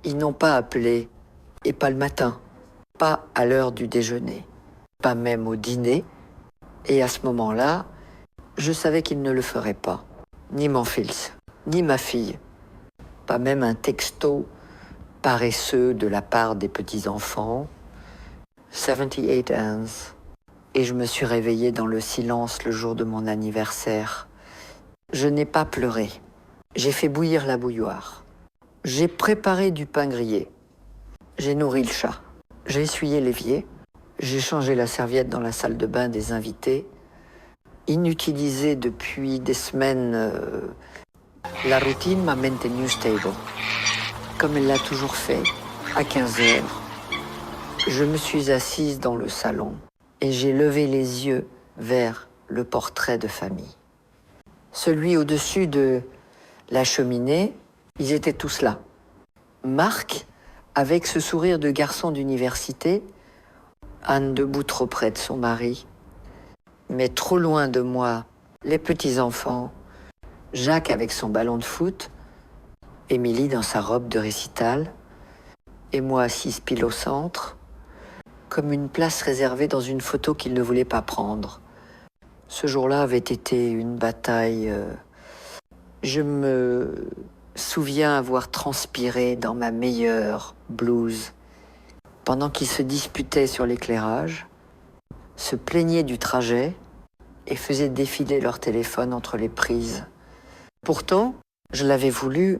Ils n'ont pas appelé, et pas le matin, pas à l'heure du déjeuner, pas même au dîner. Et à ce moment-là, je savais qu'ils ne le feraient pas. Ni mon fils, ni ma fille. Pas même un texto paresseux de la part des petits-enfants. 78 ans. Et je me suis réveillée dans le silence le jour de mon anniversaire. Je n'ai pas pleuré. J'ai fait bouillir la bouilloire. J'ai préparé du pain grillé. J'ai nourri le chat. J'ai essuyé l'évier. J'ai changé la serviette dans la salle de bain des invités. Inutilisée depuis des semaines, la routine m'a maintenue stable. Comme elle l'a toujours fait, à 15 heures. Je me suis assise dans le salon et j'ai levé les yeux vers le portrait de famille. Celui au-dessus de la cheminée, ils étaient tous là. Marc, avec ce sourire de garçon d'université, Anne debout trop près de son mari, mais trop loin de moi, les petits-enfants, Jacques avec son ballon de foot, Émilie dans sa robe de récital, et moi assise pile au centre, comme une place réservée dans une photo qu'il ne voulait pas prendre. Ce jour-là avait été une bataille. Je me souviens avoir transpiré dans ma meilleure blouse pendant qu'ils se disputaient sur l'éclairage, se plaignaient du trajet et faisaient défiler leur téléphone entre les prises. Pourtant, je l'avais voulu,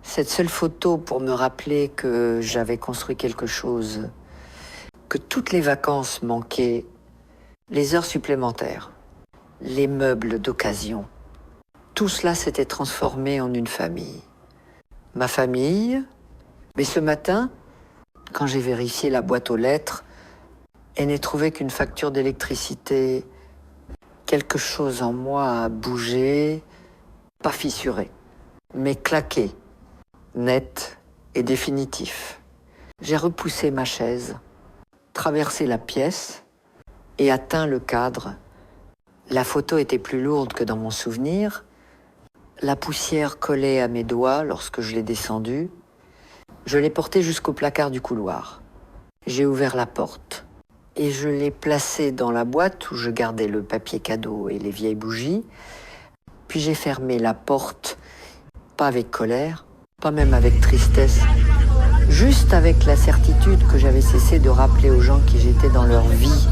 cette seule photo pour me rappeler que j'avais construit quelque chose, que toutes les vacances manquaient, les heures supplémentaires, les meubles d'occasion. Tout cela s'était transformé en une famille. Ma famille, mais ce matin, quand j'ai vérifié la boîte aux lettres, elle n'ai trouvé qu'une facture d'électricité. Quelque chose en moi a bougé, pas fissuré, mais claqué, net et définitif. J'ai repoussé ma chaise, traversé la pièce et atteint le cadre. La photo était plus lourde que dans mon souvenir. La poussière collait à mes doigts lorsque je l'ai descendue. Je l'ai portée jusqu'au placard du couloir. J'ai ouvert la porte et je l'ai placée dans la boîte où je gardais le papier cadeau et les vieilles bougies. Puis j'ai fermé la porte, pas avec colère, pas même avec tristesse, juste avec la certitude que j'avais cessé de rappeler aux gens qui j'étais dans leur vie.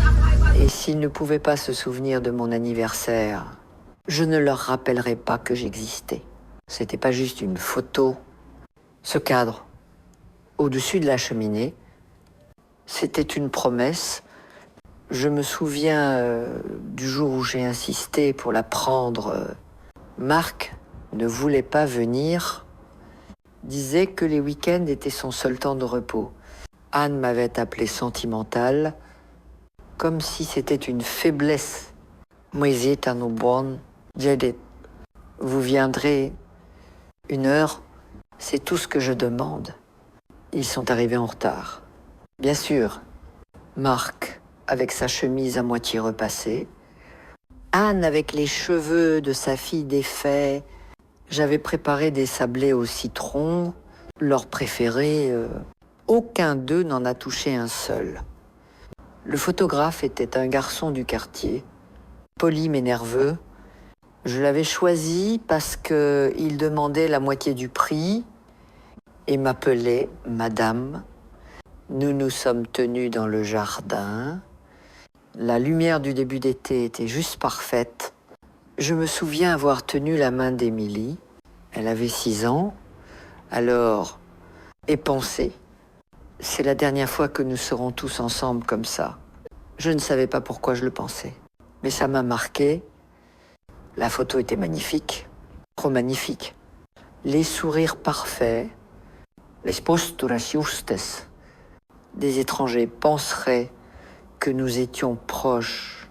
Et s'ils ne pouvaient pas se souvenir de mon anniversaire, je ne leur rappellerai pas que j'existais. C'était pas juste une photo. Ce cadre, au-dessus de la cheminée, c'était une promesse. Je me souviens du jour où j'ai insisté pour la prendre. Marc ne voulait pas venir, disait que les week-ends étaient son seul temps de repos. Anne m'avait appelé sentimentale, comme si c'était une faiblesse. Vous viendrez 1 heure, c'est tout ce que je demande. Ils sont arrivés en retard. Bien sûr, Marc avec sa chemise à moitié repassée, Anne avec les cheveux de sa fille défaits. J'avais préparé des sablés au citron, leur préféré. Aucun d'eux n'en a touché un seul. Le photographe était un garçon du quartier, poli mais nerveux. Je l'avais choisi parce qu'il demandait la moitié du prix et m'appelait Madame. Nous nous sommes tenus dans le jardin. La lumière du début d'été était juste parfaite. Je me souviens avoir tenu la main d'Émilie. Elle avait 6 ans. Alors, et pensé, c'est la dernière fois que nous serons tous ensemble comme ça. Je ne savais pas pourquoi je le pensais, mais ça m'a marqué. La photo était magnifique, trop magnifique. Les sourires parfaits, les posturas justes. Des étrangers penseraient que nous étions proches,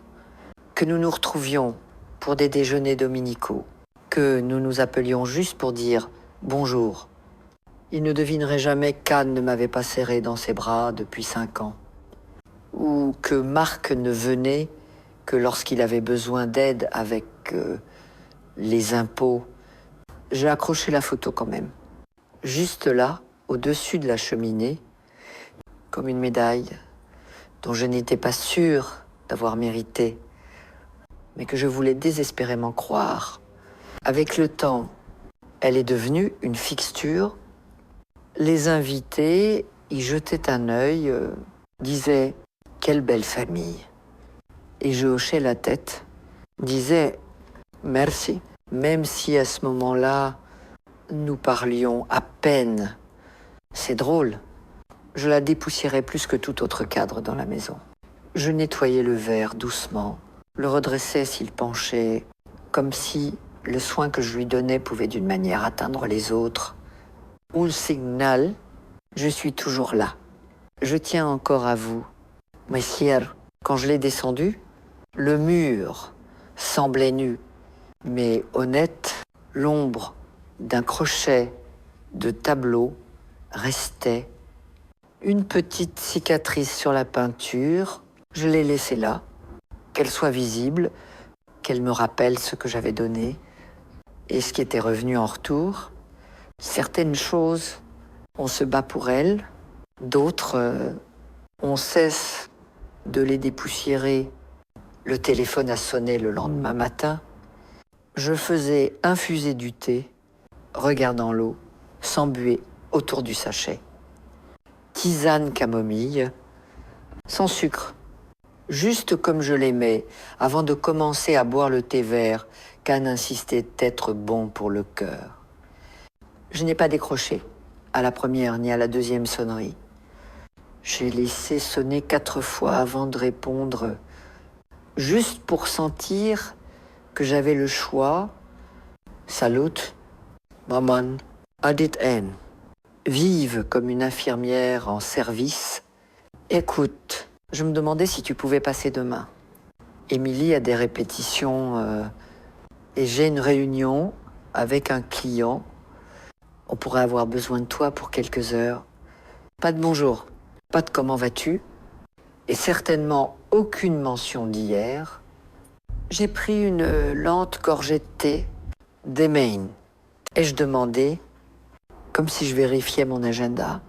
que nous nous retrouvions pour des déjeuners dominicaux, que nous nous appelions juste pour dire bonjour. Ils ne devineraient jamais qu'Anne ne m'avait pas serré dans ses bras depuis 5 ans, ou que Marc ne venait que lorsqu'il avait besoin d'aide avec les impôts. J'ai accroché la photo quand même. Juste là, au-dessus de la cheminée, comme une médaille dont je n'étais pas sûre d'avoir mérité, mais que je voulais désespérément croire. Avec le temps, elle est devenue une fixture. Les invités y jetaient un œil, disaient « Quelle belle famille !» Et je hochais la tête, disais « Merci », même si à ce moment-là, nous parlions à peine. C'est drôle. Je la dépoussiérais plus que tout autre cadre dans la maison. Je nettoyais le verre doucement, le redressais s'il penchait, comme si le soin que je lui donnais pouvait d'une manière atteindre les autres. Un signal, je suis toujours là. Je tiens encore à vous. Messieurs, quand je l'ai descendu, le mur semblait nu, mais honnête, l'ombre d'un crochet de tableau restait. Une petite cicatrice sur la peinture, je l'ai laissée là, qu'elle soit visible, qu'elle me rappelle ce que j'avais donné et ce qui était revenu en retour. Certaines choses, on se bat pour elles, d'autres, on cesse de les dépoussiérer. Le téléphone a sonné le lendemain matin. Je faisais infuser du thé, regardant l'eau, sans buée, autour du sachet. Tisane camomille, sans sucre, juste comme je l'aimais, avant de commencer à boire le thé vert qu'Anne insistait d'être bon pour le cœur. Je n'ai pas décroché à la première ni à la deuxième sonnerie. J'ai laissé sonner 4 fois avant de répondre, juste pour sentir que j'avais le choix. Salut, maman, adit en. Vive comme une infirmière en service. Écoute, je me demandais si tu pouvais passer demain. Émilie a des répétitions et j'ai une réunion avec un client. On pourrait avoir besoin de toi pour quelques heures. Pas de bonjour, pas de comment vas-tu, et certainement aucune mention d'hier. J'ai pris une lente gorgée de thé, des Maine, et je demandais, comme si je vérifiais mon agenda,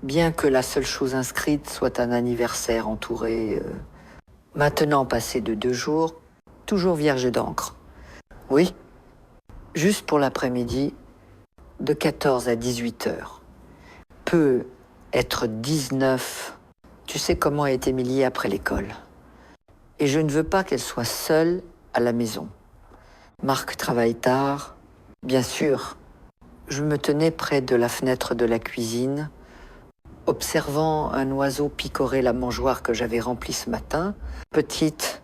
bien que la seule chose inscrite soit un anniversaire entouré, maintenant passé de 2 jours, toujours vierge d'encre. Oui, juste pour l'après-midi, de 14 à 18 heures. Peut être 19. Tu sais comment est Émilie après l'école. Et je ne veux pas qu'elle soit seule à la maison. Marc travaille tard, bien sûr. Je me tenais près de la fenêtre de la cuisine, observant un oiseau picorer la mangeoire que j'avais remplie ce matin. Petite,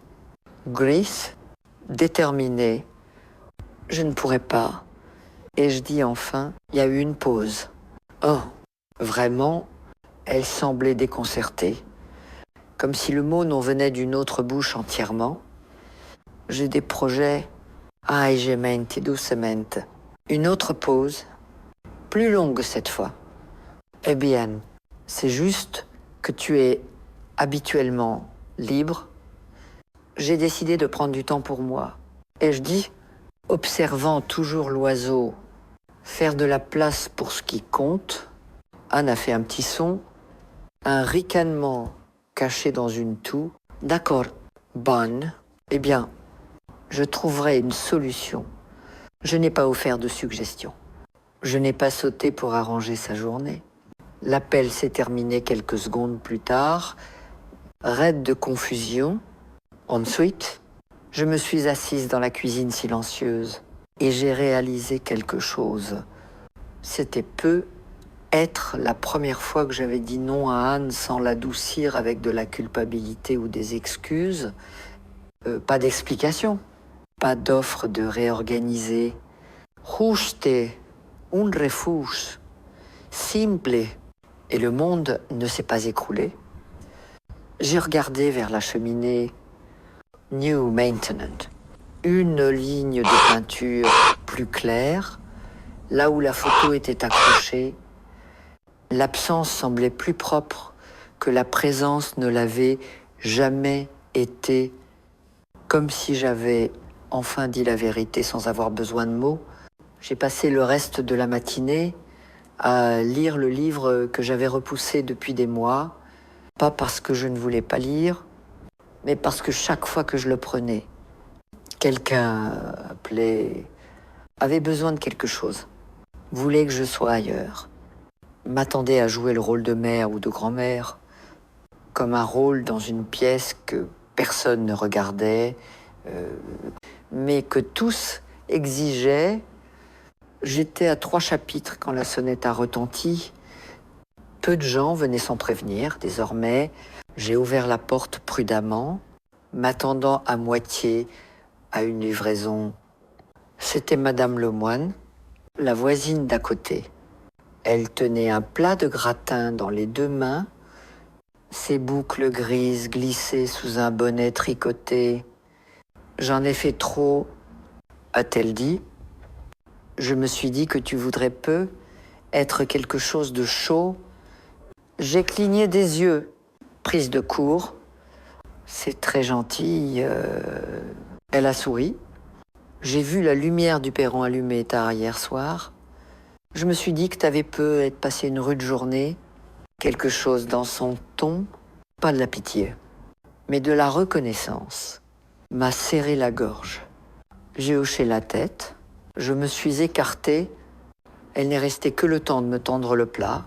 grise, déterminée. Je ne pourrais pas. Et je dis enfin, il y a eu une pause. Oh, vraiment, elle semblait déconcertée, comme si le mot n'en venait d'une autre bouche entièrement. J'ai des projets. Aigemente, doucement. Une autre pause, plus longue cette fois. Eh bien, c'est juste que tu es habituellement libre. J'ai décidé de prendre du temps pour moi. Et je dis, observant toujours l'oiseau faire de la place pour ce qui compte, Anne a fait un petit son, un ricanement caché dans une toux. D'accord, bonne. Eh bien, je trouverai une solution. Je n'ai pas offert de suggestion. Je n'ai pas sauté pour arranger sa journée. L'appel s'est terminé quelques secondes plus tard. Raide de confusion. Ensuite, je me suis assise dans la cuisine silencieuse et j'ai réalisé quelque chose. C'était peu être la première fois que j'avais dit non à Anne sans l'adoucir avec de la culpabilité ou des excuses. Pas d'explication, pas d'offre de réorganiser. Juste un refuge, simple, et le monde ne s'est pas écroulé. J'ai regardé vers la cheminée. New Maintenance. Une ligne de peinture plus claire, là où la photo était accrochée. L'absence semblait plus propre que la présence ne l'avait jamais été, comme si j'avais enfin dit la vérité sans avoir besoin de mots. J'ai passé le reste de la matinée à lire le livre que j'avais repoussé depuis des mois, pas parce que je ne voulais pas lire, mais parce que chaque fois que je le prenais, quelqu'un avait besoin de quelque chose, voulait que je sois ailleurs, m'attendait à jouer le rôle de mère ou de grand-mère, comme un rôle dans une pièce que personne ne regardait, mais que tous exigeaient. J'étais à 3 chapitres quand la sonnette a retenti. Peu de gens venaient sans prévenir. Désormais, j'ai ouvert la porte prudemment, m'attendant à moitié à une livraison. C'était Madame Lemoine, la voisine d'à côté. Elle tenait un plat de gratin dans les 2 mains, ses boucles grises glissaient sous un bonnet tricoté. J'en ai fait trop, a-t-elle dit. Je me suis dit que tu voudrais peu être quelque chose de chaud. J'ai cligné des yeux, prise de court. C'est très gentil. Elle a souri. J'ai vu la lumière du perron allumée tard hier soir. Je me suis dit que t'avais peu être passé une rude journée. Quelque chose dans son ton, pas de la pitié, mais de la reconnaissance, m'a serré la gorge. J'ai hoché la tête. Je me suis écarté. Elle n'est restée que le temps de me tendre le plat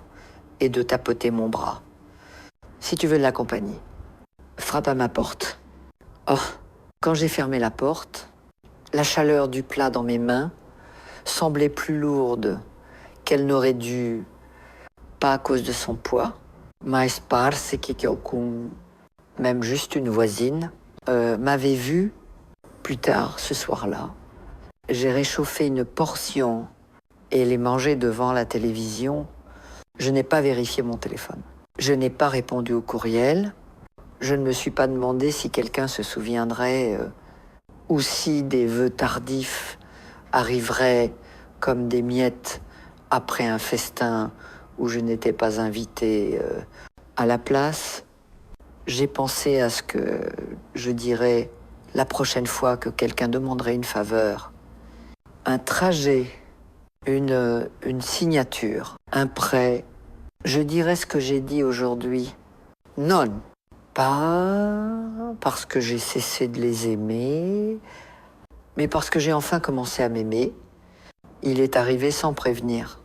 et de tapoter mon bras. Si tu veux de la compagnie, frappe à ma porte. Oh, quand j'ai fermé la porte, la chaleur du plat dans mes mains semblait plus lourde qu'elle n'aurait dû, pas à cause de son poids, mais parce que quelqu'un, même juste une voisine, m'avait vu plus tard ce soir-là. J'ai réchauffé une portion et l'ai mangée devant la télévision. Je n'ai pas vérifié mon téléphone. Je n'ai pas répondu au courriel. Je ne me suis pas demandé si quelqu'un se souviendrait ou si des vœux tardifs arriveraient comme des miettes après un festin où je n'étais pas invité. À la place, j'ai pensé à ce que je dirais la prochaine fois que quelqu'un demanderait une faveur. Un trajet, une signature, un prêt. Je dirais ce que j'ai dit aujourd'hui. Non, pas parce que j'ai cessé de les aimer, mais parce que j'ai enfin commencé à m'aimer. Il est arrivé sans prévenir.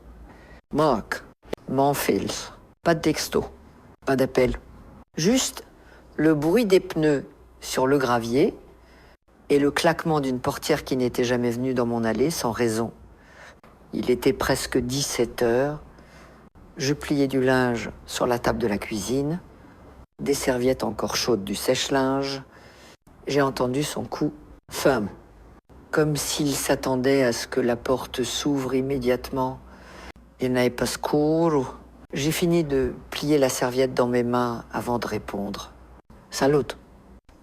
Marc, mon fils, pas de texto, pas d'appel. Juste le bruit des pneus sur le gravier et le claquement d'une portière qui n'était jamais venue dans mon allée sans raison. Il était presque 17 heures. Je pliais du linge sur la table de la cuisine, des serviettes encore chaudes du sèche-linge. J'ai entendu son coup ferme, comme s'il s'attendait à ce que la porte s'ouvre immédiatement. Il n'avait pas scuro. J'ai fini de plier la serviette dans mes mains avant de répondre. Salut,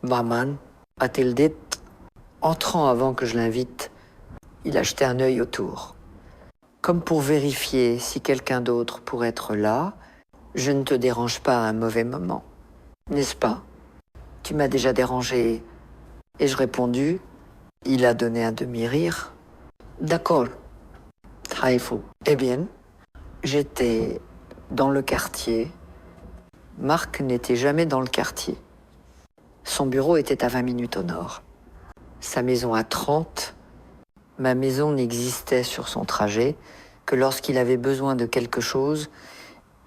maman, a-t-elle dit. Entrant avant que je l'invite, il a jeté un œil autour. Comme pour vérifier si quelqu'un d'autre pourrait être là, je ne te dérange pas à un mauvais moment, n'est-ce pas? Tu m'as déjà dérangé. Ai-je répondu? Il a donné un demi-rire. D'accord. Haïfou. Eh bien, j'étais dans le quartier. Marc n'était jamais dans le quartier. Son bureau était à 20 minutes au nord. Sa maison à 30. Ma maison n'existait sur son trajet que lorsqu'il avait besoin de quelque chose.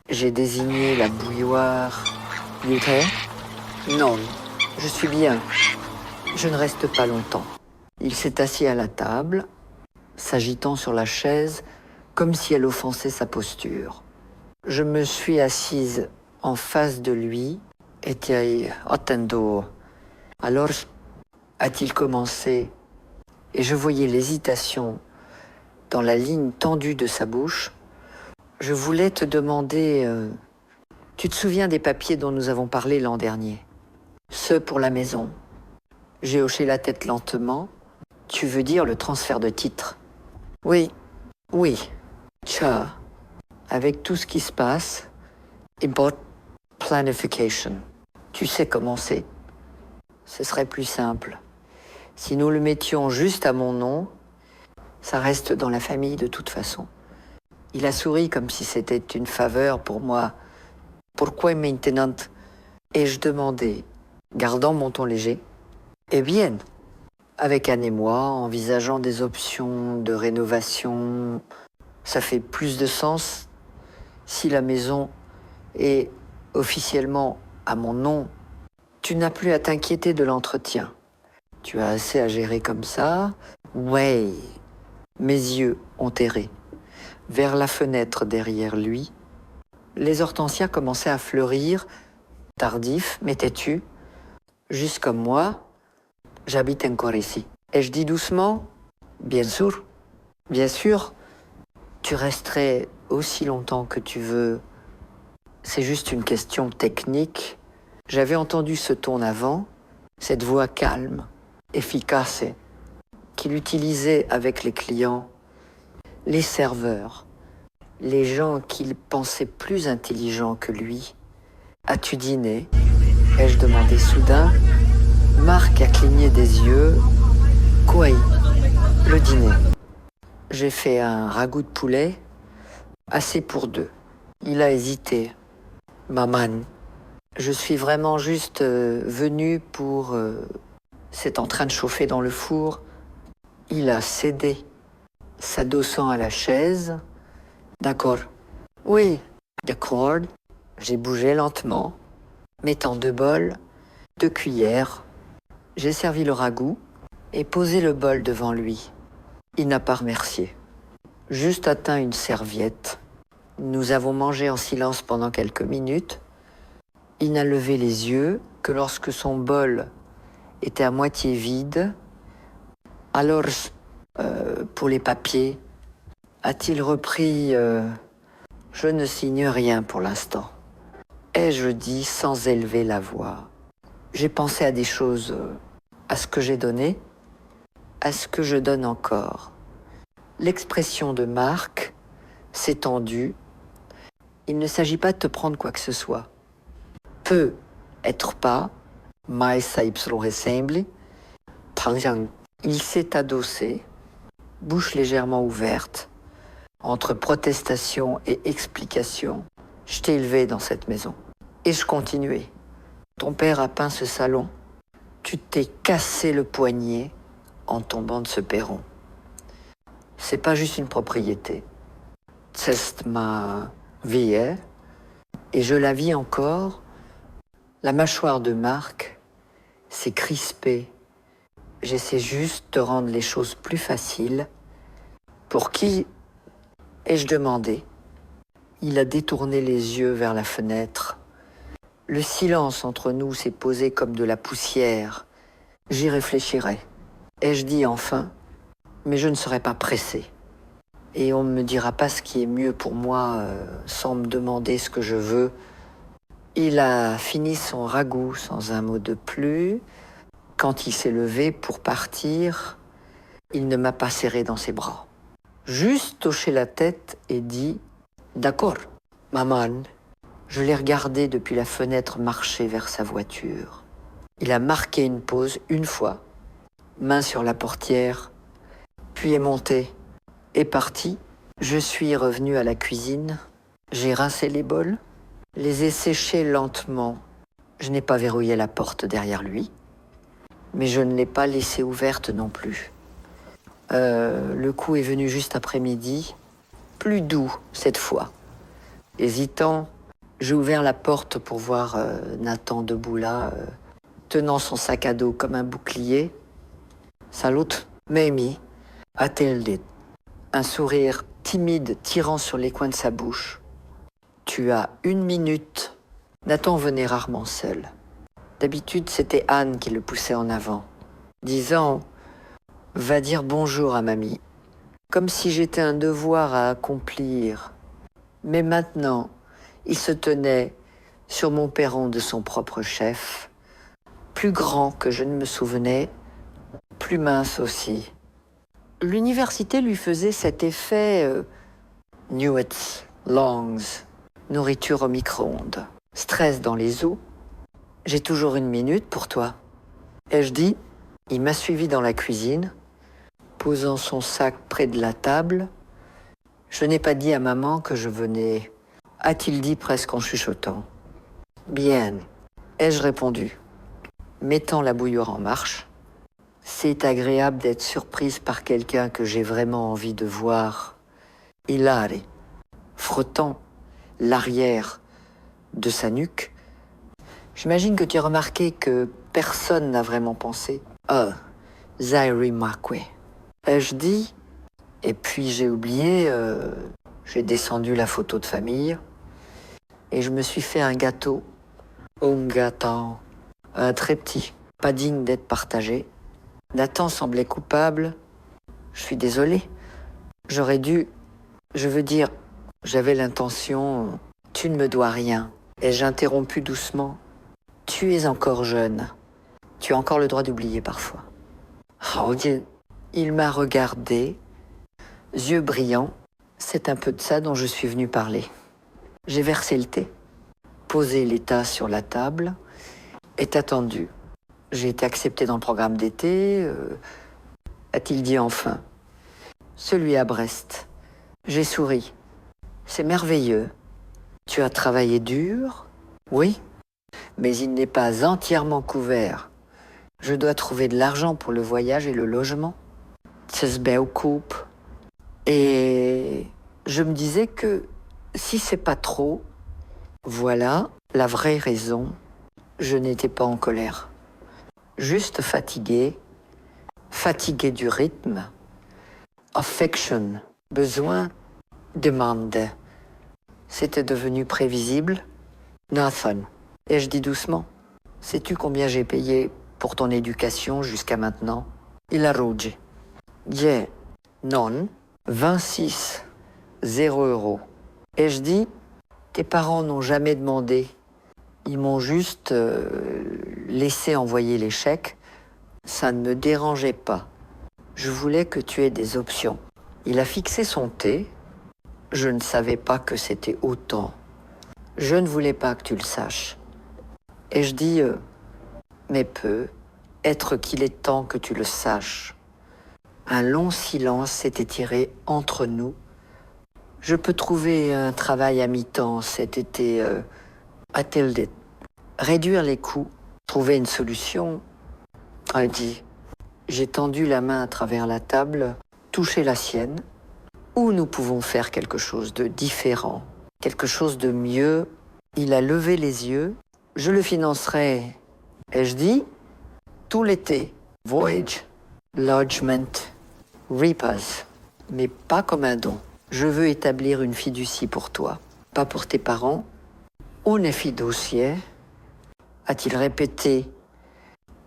J'ai désigné la bouilloire. Luther? Non, je suis bien. Je ne reste pas longtemps. Il s'est assis à la table, s'agitant sur la chaise, comme si elle offensait sa posture. Je me suis assise en face de lui, et attendo. Alors a-t-il commencé, et je voyais l'hésitation dans la ligne tendue de sa bouche. Je voulais te demander, tu te souviens des papiers dont nous avons parlé l'an dernier? Ceux pour la maison. J'ai hoché la tête lentement. Tu veux dire le transfert de titre? Oui, oui. Tcha, avec tout ce qui se passe, import planification. Tu sais comment c'est. Ce serait plus simple. Si nous le mettions juste à mon nom, ça reste dans la famille de toute façon. Il a souri comme si c'était une faveur pour moi. Pourquoi maintenant? Ai-je demandé, gardant mon ton léger. Eh bien, avec Anne et moi, envisageant des options de rénovation, ça fait plus de sens si la maison est officiellement à mon nom. Tu n'as plus à t'inquiéter de l'entretien. Tu as assez à gérer comme ça. Ouais. Mes yeux ont erré vers la fenêtre derrière lui. Les hortensias commençaient à fleurir, tardif, mais têtu. Juste comme moi, j'habite encore ici. Et je dis doucement, bien sûr, tu resterais aussi longtemps que tu veux. C'est juste une question technique. J'avais entendu ce ton avant, cette voix calme, efficace, qu'il utilisait avec les clients, les serveurs, les gens qu'il pensait plus intelligents que lui. As-tu dîné? Ai-je demandé soudain. Marc a cligné des yeux. Quoi? Le dîner. J'ai fait un ragoût de poulet, assez pour deux. Il a hésité. Maman, je suis vraiment juste venu pour... c'est en train de chauffer dans le four. Il a cédé, s'adossant à la chaise. D'accord. Oui, d'accord. J'ai bougé lentement, mettant 2 bols, 2 cuillères. J'ai servi le ragoût et posé le bol devant lui. Il n'a pas remercié. Juste atteint une serviette. Nous avons mangé en silence pendant quelques minutes. Il n'a levé les yeux que lorsque son bol était à moitié vide. Alors, pour les papiers, a-t-il repris je ne signe rien pour l'instant. Ai-je dit sans élever la voix. J'ai pensé à des choses, à ce que j'ai donné, à ce que je donne encore. L'expression de Marc s'est tendue. Il ne s'agit pas de te prendre quoi que ce soit. Peut être pas, mais ça serait simple. Il s'est adossé, bouche légèrement ouverte, entre protestation et explication. Je t'ai élevé dans cette maison. Et je continuais. Ton père a peint ce salon. Tu t'es cassé le poignet en tombant de ce perron. C'est pas juste une propriété. C'est ma vie, hein? Et je la vis encore. La mâchoire de Marc s'est crispée. J'essaie juste de rendre les choses plus faciles. Pour qui ai-je demandé? Il a détourné les yeux vers la fenêtre. Le silence entre nous s'est posé comme de la poussière. J'y réfléchirai. Ai-je dit enfin? Mais je ne serai pas pressé. Et on ne me dira pas ce qui est mieux pour moi sans me demander ce que je veux. Il a fini son ragoût sans un mot de plus. Quand il s'est levé pour partir, il ne m'a pas serré dans ses bras. Juste hoché la tête et dit « D'accord, maman ». Je l'ai regardé depuis la fenêtre marcher vers sa voiture. Il a marqué une pause une fois, main sur la portière, puis est monté, est parti. Je suis revenu à la cuisine, j'ai rincé les bols, les ai séchés lentement. Je n'ai pas verrouillé la porte derrière lui, mais je ne l'ai pas laissée ouverte non plus. Le coup est venu juste après-midi, plus doux cette fois. Hésitant, j'ai ouvert la porte pour voir Nathan debout là, tenant son sac à dos comme un bouclier. Salut, Mamie, a-t-elle dit. Un sourire timide tirant sur les coins de sa bouche. Tu as 1 minute. Nathan venait rarement seul. D'habitude, c'était Anne qui le poussait en avant, disant « Va dire bonjour à mamie », comme si j'étais un devoir à accomplir. Mais maintenant, il se tenait sur mon perron de son propre chef, plus grand que je ne me souvenais, plus mince aussi. L'université lui faisait cet effet Newets, Longs, nourriture au micro-ondes, stress dans les os. J'ai toujours 1 minute pour toi. Ai-je dit? Il m'a suivi dans la cuisine, posant son sac près de la table. Je n'ai pas dit à maman que je venais, a-t-il dit presque en chuchotant. Bien, ai-je répondu, mettant la bouilloire en marche. C'est agréable d'être surprise par quelqu'un que j'ai vraiment envie de voir. Hilare, frottant l'arrière de sa nuque. J'imagine que tu as remarqué que personne n'a vraiment pensé. Zairi Makwe. Ai-je dit? Et puis j'ai oublié, j'ai descendu la photo de famille et je me suis fait un gâteau. Un gâteau. Un très petit, pas digne d'être partagé. Nathan semblait coupable. Je suis désolé. J'aurais dû... Je veux dire, j'avais l'intention... Tu ne me dois rien. Ai-je interrompu doucement? Tu es encore jeune. Tu as encore le droit d'oublier parfois. Oh, il m'a regardé, yeux brillants. C'est un peu de ça dont je suis venu parler. J'ai versé le thé, posé les tasses sur la table et attendu. J'ai été accepté dans le programme d'été, a-t-il dit enfin. Celui à Brest. J'ai souri. C'est merveilleux. Tu as travaillé dur? Oui, mais il n'est pas entièrement couvert. Je dois trouver de l'argent pour le voyage et le logement. coupe. Et je me disais que si c'est pas trop, voilà la vraie raison. Je n'étais pas en colère. Juste fatigué du rythme. Affection, besoin, demande. C'était devenu prévisible. Nathan. Et je dis doucement, sais-tu combien j'ai payé pour ton éducation jusqu'à maintenant? Il a rouge. Yeah, non, 26, 0 euros. Et je dis, tes parents n'ont jamais demandé. Ils m'ont juste laissé envoyer les chèques. Ça ne me dérangeait pas. Je voulais que tu aies des options. Il a fixé son thé. Je ne savais pas que c'était autant. Je ne voulais pas que tu le saches. Et je dis, mais peu, être qu'il est temps que tu le saches. Un long silence s'est étiré entre nous. Je peux trouver un travail à mi-temps cet été, a-t-elle dit. Réduire les coûts, trouver une solution. Elle dit, j'ai tendu la main à travers la table, touché la sienne. Ou nous pouvons faire quelque chose de différent, quelque chose de mieux. Il a levé les yeux. Je le financerai, ai-je dit, tout l'été. Voyage, lodgement, repas, mais pas comme un don. Je veux établir une fiducie pour toi, pas pour tes parents. On est fiduciaire, a-t-il répété,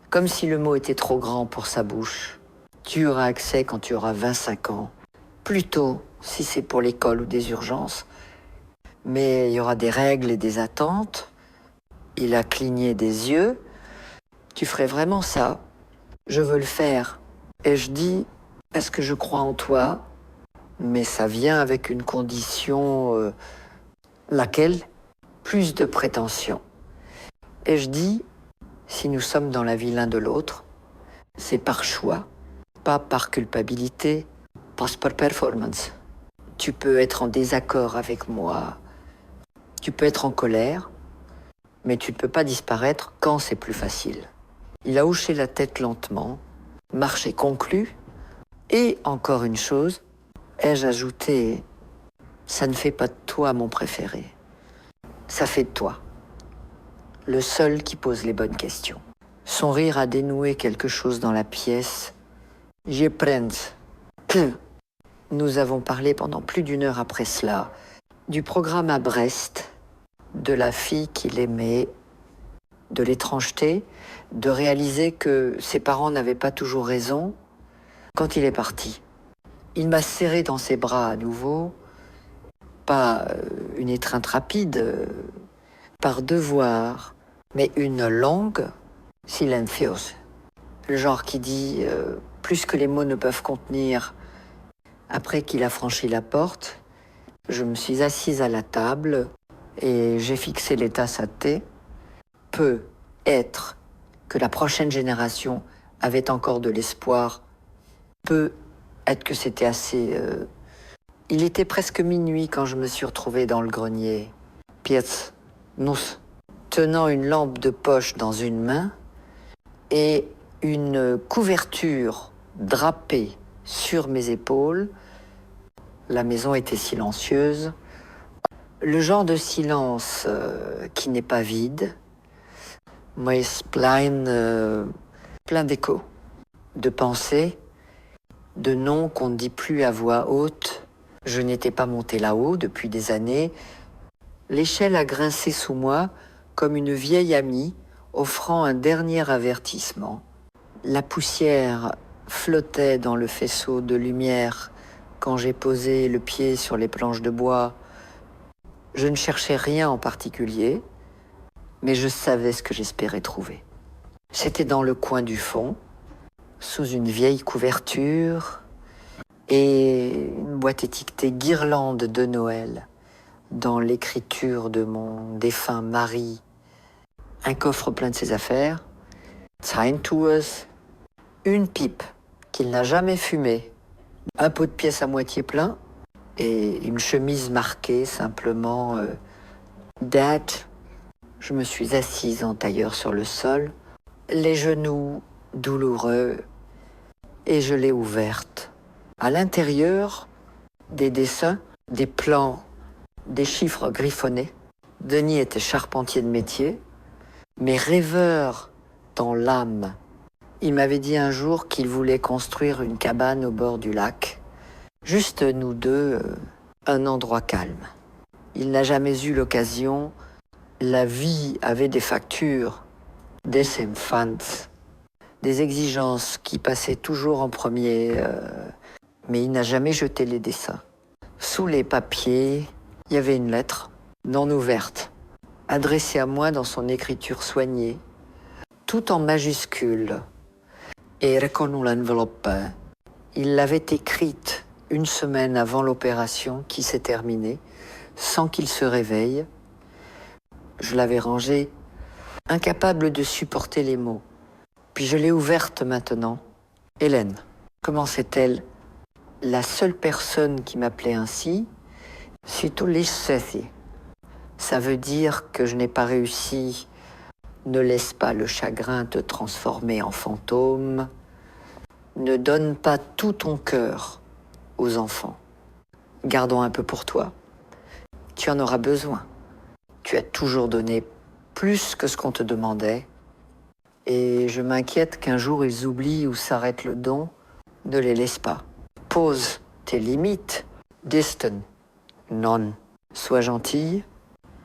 comme si le mot était trop grand pour sa bouche. Tu auras accès quand tu auras 25 ans. Plutôt, si c'est pour l'école ou des urgences. Mais il y aura des règles et des attentes. Il a cligné des yeux. Tu ferais vraiment ça? Je veux le faire. Et je dis, parce que je crois en toi, mais ça vient avec une condition, laquelle? Plus de prétention. Et je dis, si nous sommes dans la vie l'un de l'autre, c'est par choix, pas par culpabilité, pas par performance. Tu peux être en désaccord avec moi, tu peux être en colère, mais tu ne peux pas disparaître quand c'est plus facile. Il a hoché la tête lentement, marché conclu, et encore une chose, ai-je ajouté, ça ne fait pas de toi mon préféré, ça fait de toi le seul qui pose les bonnes questions. Son rire a dénoué quelque chose dans la pièce. J'y prends. Nous avons parlé pendant plus d'1 heure après cela du programme à Brest, de la fille qu'il aimait, de l'étrangeté, de réaliser que ses parents n'avaient pas toujours raison. Quand il est parti, il m'a serré dans ses bras à nouveau, pas une étreinte rapide, par devoir, mais une longue silencieuse. Le genre qui dit plus que les mots ne peuvent contenir. Après qu'il a franchi la porte, je me suis assise à la table et j'ai fixé les tasses à thé. Peut être que la prochaine génération avait encore de l'espoir. Peut être que c'était assez Il était presque minuit quand je me suis retrouvé dans le grenier. Pietz, nous, tenant une lampe de poche dans une main et une couverture drapée sur mes épaules. La maison était silencieuse. Le genre de silence qui n'est pas vide, mais plein d'échos, de pensées, de noms qu'on ne dit plus à voix haute. Je n'étais pas monté là-haut depuis des années. L'échelle a grincé sous moi comme une vieille amie offrant un dernier avertissement. La poussière flottait dans le faisceau de lumière quand j'ai posé le pied sur les planches de bois. Je ne cherchais rien en particulier, mais je savais ce que j'espérais trouver. C'était dans le coin du fond, sous une vieille couverture et une boîte étiquetée guirlande de Noël, dans l'écriture de mon défunt mari, un coffre plein de ses affaires, Tours, une pipe qu'il n'a jamais fumée, un pot de pièces à moitié plein et une chemise marquée simplement Dad. Je me suis assise en tailleur sur le sol, les genoux douloureux, et je l'ai ouverte. À l'intérieur, des dessins, des plans, des chiffres griffonnés. Denis était charpentier de métier, mais rêveur dans l'âme. Il m'avait dit un jour qu'il voulait construire une cabane au bord du lac. Juste nous deux, un endroit calme. Il n'a jamais eu l'occasion. La vie avait des factures, des fans, des exigences qui passaient toujours en premier, mais il n'a jamais jeté les dessins. Sous les papiers, il y avait une lettre, non ouverte, adressée à moi dans son écriture soignée, tout en majuscules. Et reconnu l'enveloppe. Il l'avait écrite une semaine avant l'opération qui s'est terminée, sans qu'il se réveille. Je l'avais rangée, incapable de supporter les mots. Puis je l'ai ouverte maintenant. Hélène, commençait-elle, la seule personne qui m'appelait ainsi, ça veut dire que je n'ai pas réussi. Ne laisse pas le chagrin te transformer en fantôme. Ne donne pas tout ton cœur aux enfants. Gardons un peu pour toi. Tu en auras besoin. Tu as toujours donné plus que ce qu'on te demandait. Et je m'inquiète qu'un jour ils oublient où s'arrête le don. Ne les laisse pas. Pose tes limites. Distant. Non. Sois gentille.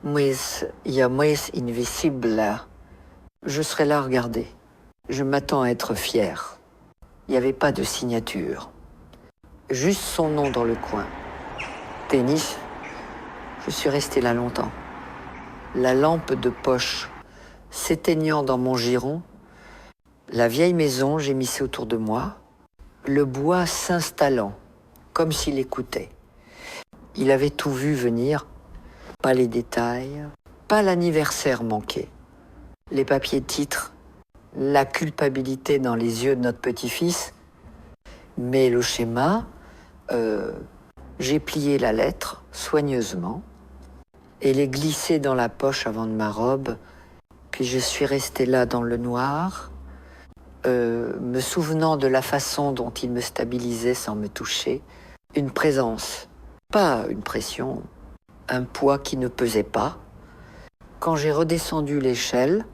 Mais il y a mais invisible. Je serai là à regarder. Je m'attends à être fier. Il n'y avait pas de signature. Juste son nom dans le coin. Denis. Je suis resté là longtemps. La lampe de poche s'éteignant dans mon giron, la vieille maison gémissait autour de moi, le bois s'installant, comme s'il écoutait. Il avait tout vu venir, pas les détails, pas l'anniversaire manqué. Les papiers titres, la culpabilité dans les yeux de notre petit-fils, mais le schéma, j'ai plié la lettre soigneusement et l'ai glissée dans la poche avant de ma robe, puis je suis resté là dans le noir, me souvenant de la façon dont il me stabilisait sans me toucher, une présence, pas une pression, un poids qui ne pesait pas. Quand j'ai redescendu l'échelle,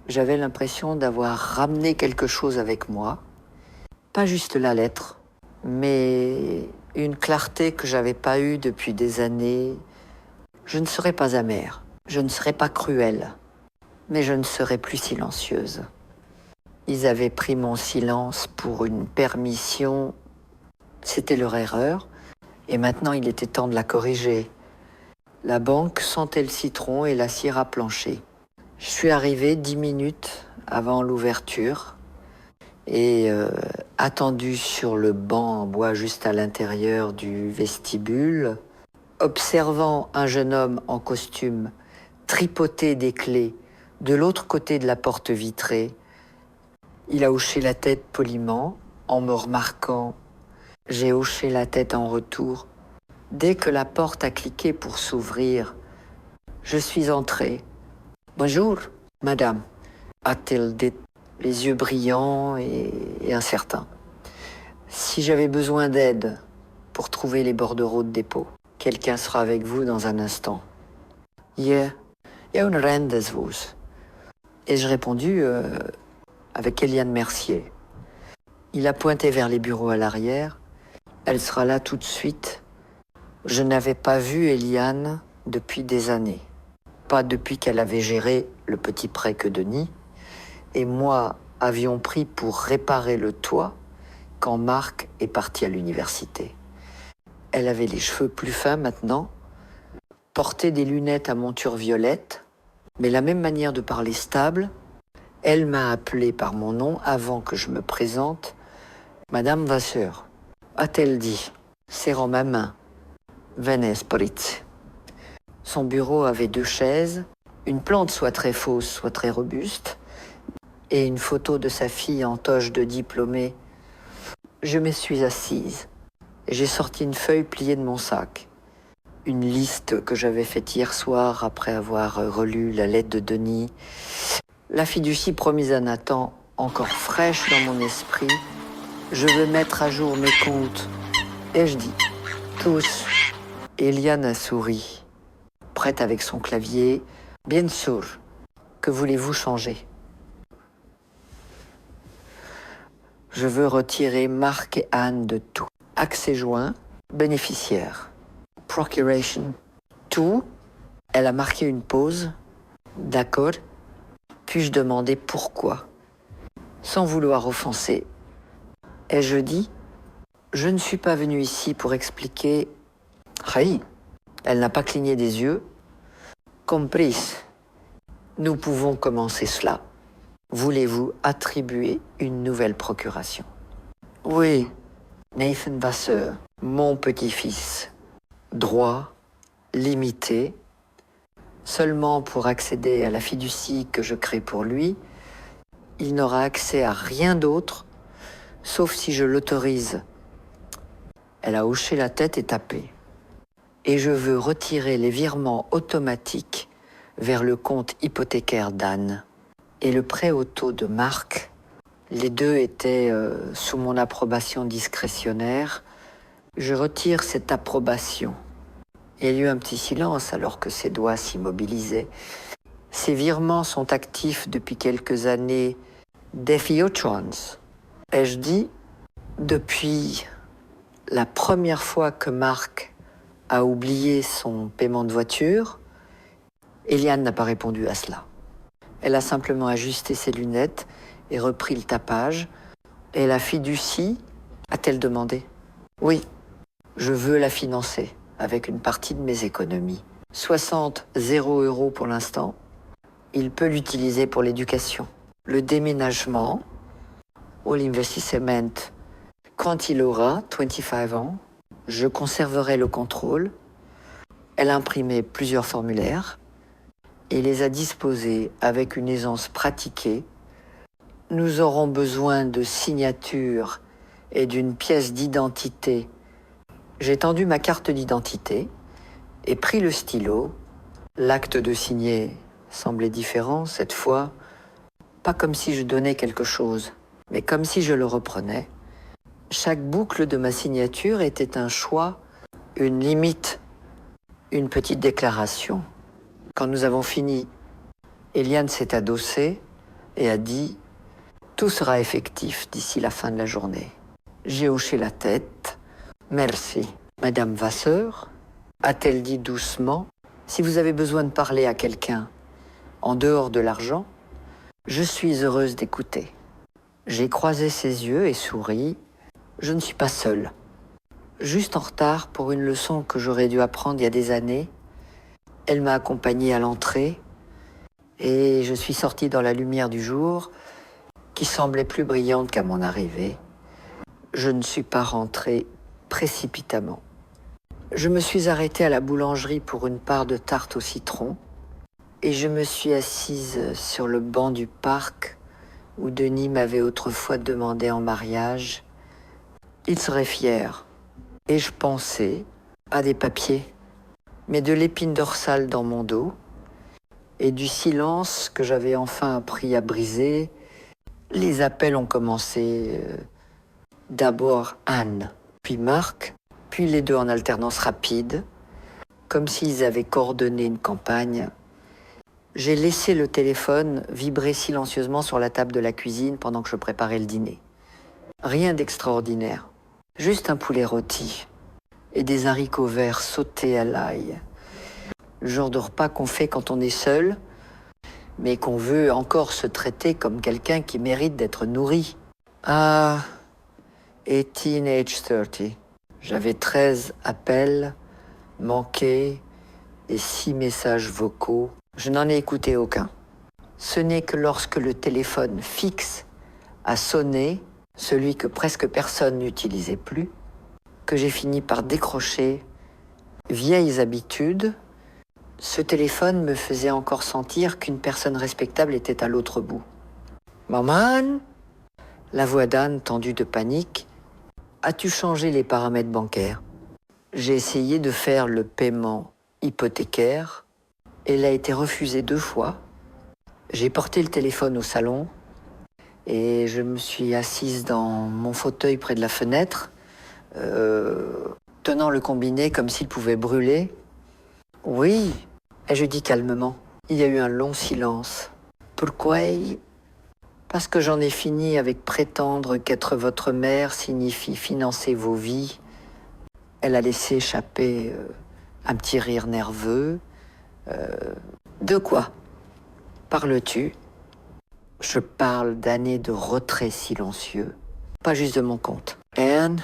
j'avais l'impression d'avoir ramené quelque chose avec moi, pas juste la lettre, mais une clarté que j'avais pas eue depuis des années. Je ne serai pas amère, je ne serai pas cruelle, mais je ne serai plus silencieuse. Ils avaient pris mon silence pour une permission, c'était leur erreur, et maintenant il était temps de la corriger. La banque sentait le citron et la cire à plancher. Je suis arrivé 10 minutes avant l'ouverture et attendu sur le banc en bois juste à l'intérieur du vestibule, observant un jeune homme en costume tripoter des clés de l'autre côté de la porte vitrée. Il a hoché la tête poliment en me remarquant. J'ai hoché la tête en retour. Dès que la porte a cliqué pour s'ouvrir, je suis entré. « Bonjour, madame », a-t-elle dit, les yeux brillants et incertains. Si j'avais besoin d'aide pour trouver les bordereaux de dépôt, quelqu'un sera avec vous dans un instant. Yeah, il y a une reine des vous. Ai-je répondu avec Eliane Mercier. Il a pointé vers les bureaux à l'arrière. Elle sera là tout de suite. Je n'avais pas vu Eliane depuis des années. Pas depuis qu'elle avait géré le petit prêt que Denis et moi avions pris pour réparer le toit quand Marc est parti à l'université. Elle avait les cheveux plus fins maintenant, portait des lunettes à monture violette, mais la même manière de parler stable. Elle m'a appelé par mon nom avant que je me présente. « Madame Vasseur », a-t-elle dit, serrant ma main. « Venez, Spritz ». Son bureau avait 2 chaises, une plante soit très fausse, soit très robuste, et une photo de sa fille en toge de diplômée. Je me suis assise et j'ai sorti une feuille pliée de mon sac. Une liste que j'avais faite hier soir après avoir relu la lettre de Denis. La fiducie promise à Nathan, encore fraîche dans mon esprit. Je veux mettre à jour mes comptes. Et je dis, tous. Eliane a souri, prête avec son clavier. Bien sûr, que voulez-vous changer? Je veux retirer Marc et Anne de tout. Accès joint, bénéficiaire. Procuration. Tout. Elle a marqué une pause. D'accord. Puis-je demander pourquoi? Sans vouloir offenser. Ai-je dit? Je ne suis pas venu ici pour expliquer. Hey, elle n'a pas cligné des yeux. Comprise. Nous pouvons commencer cela. Voulez-vous attribuer une nouvelle procuration? Oui, Nathan Vasseur, mon petit-fils. Droit, limité, seulement pour accéder à la fiducie que je crée pour lui, il n'aura accès à rien d'autre, sauf si je l'autorise. Elle a hoché la tête et tapé. Et je veux retirer les virements automatiques vers le compte hypothécaire d'Anne. Et le prêt auto de Marc, les deux étaient sous mon approbation discrétionnaire. Je retire cette approbation. Il y a eu un petit silence alors que ses doigts s'immobilisaient. Ces virements sont actifs depuis quelques années. Défiotrons. Ai-je dit, depuis la première fois que Marc a oublié son paiement de voiture, Eliane n'a pas répondu à cela. Elle a simplement ajusté ses lunettes et repris le tapage. Et la fiducie, a-t-elle demandé? Oui, je veux la financer avec une partie de mes économies. 0 € pour l'instant. Il peut l'utiliser pour l'éducation. Le déménagement ou l'investissement, quand il aura 25 ans, je conserverai le contrôle. Elle a imprimé plusieurs formulaires et les a disposés avec une aisance pratiquée. Nous aurons besoin de signatures et d'une pièce d'identité. J'ai tendu ma carte d'identité et pris le stylo. L'acte de signer semblait différent cette fois, pas comme si je donnais quelque chose, mais comme si je le reprenais. Chaque boucle de ma signature était un choix, une limite, une petite déclaration. Quand nous avons fini, Eliane s'est adossée et a dit « Tout sera effectif d'ici la fin de la journée ». J'ai hoché la tête. « Merci. » Madame Vasseur, a-t-elle dit doucement, « Si vous avez besoin de parler à quelqu'un en dehors de l'argent, je suis heureuse d'écouter. » J'ai croisé ses yeux et souri. Je ne suis pas seule. Juste en retard pour une leçon que j'aurais dû apprendre il y a des années. Elle m'a accompagnée à l'entrée et je suis sortie dans la lumière du jour qui semblait plus brillante qu'à mon arrivée. Je ne suis pas rentrée précipitamment. Je me suis arrêtée à la boulangerie pour une part de tarte au citron et je me suis assise sur le banc du parc où Denis m'avait autrefois demandé en mariage. Il serait fier. Et je pensais, Pas des papiers, mais de l'épine dorsale dans mon dos et du silence que j'avais enfin appris à briser. Les appels ont commencé d'abord Anne, puis Marc, puis les deux en alternance rapide, comme s'ils avaient coordonné une campagne. J'ai laissé le téléphone vibrer silencieusement sur la table de la cuisine pendant que je préparais le dîner. Rien d'extraordinaire, juste un poulet rôti et des haricots verts sautés à l'ail. Le genre de repas qu'on fait quand on est seul, mais qu'on veut encore se traiter comme quelqu'un qui mérite d'être nourri. Ah, et Teenage 30. J'avais 13 appels manqués et 6 messages vocaux. Je n'en ai écouté aucun. Ce n'est que lorsque le téléphone fixe a sonné, celui que presque personne n'utilisait plus, que j'ai fini par décrocher. Vieilles habitudes, ce téléphone me faisait encore sentir qu'une personne respectable était à l'autre bout. « Maman !» La voix d'Anne, tendue de panique. « As-tu changé les paramètres bancaires ?» J'ai essayé de faire le paiement hypothécaire. Elle a été refusée 2 fois. J'ai porté le téléphone au salon et je me suis assise dans mon fauteuil près de la fenêtre, tenant le combiné comme s'il pouvait brûler. « Oui !» Et je dis calmement. Il y a eu un long silence. « Pourquoi ?» Parce que j'en ai fini avec prétendre qu'être votre mère signifie financer vos vies. Elle a laissé échapper un petit rire nerveux. De quoi parles-tu ? Je parle d'années de retrait silencieux, pas juste de mon compte. Anne,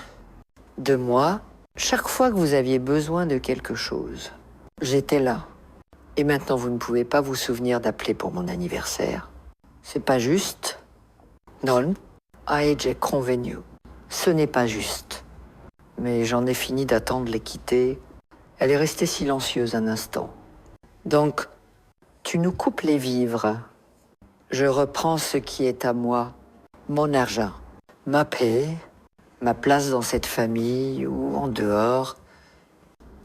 de moi, chaque fois que vous aviez besoin de quelque chose, j'étais là. Et maintenant, vous ne pouvez pas vous souvenir d'appeler pour mon anniversaire. C'est pas juste. Non, j'ai convenu. Ce n'est pas juste. Mais j'en ai fini d'attendre les quitter. Elle est restée silencieuse un instant. Donc, tu nous coupes les vivres. Je reprends ce qui est à moi, mon argent, ma paix, ma place dans cette famille ou en dehors.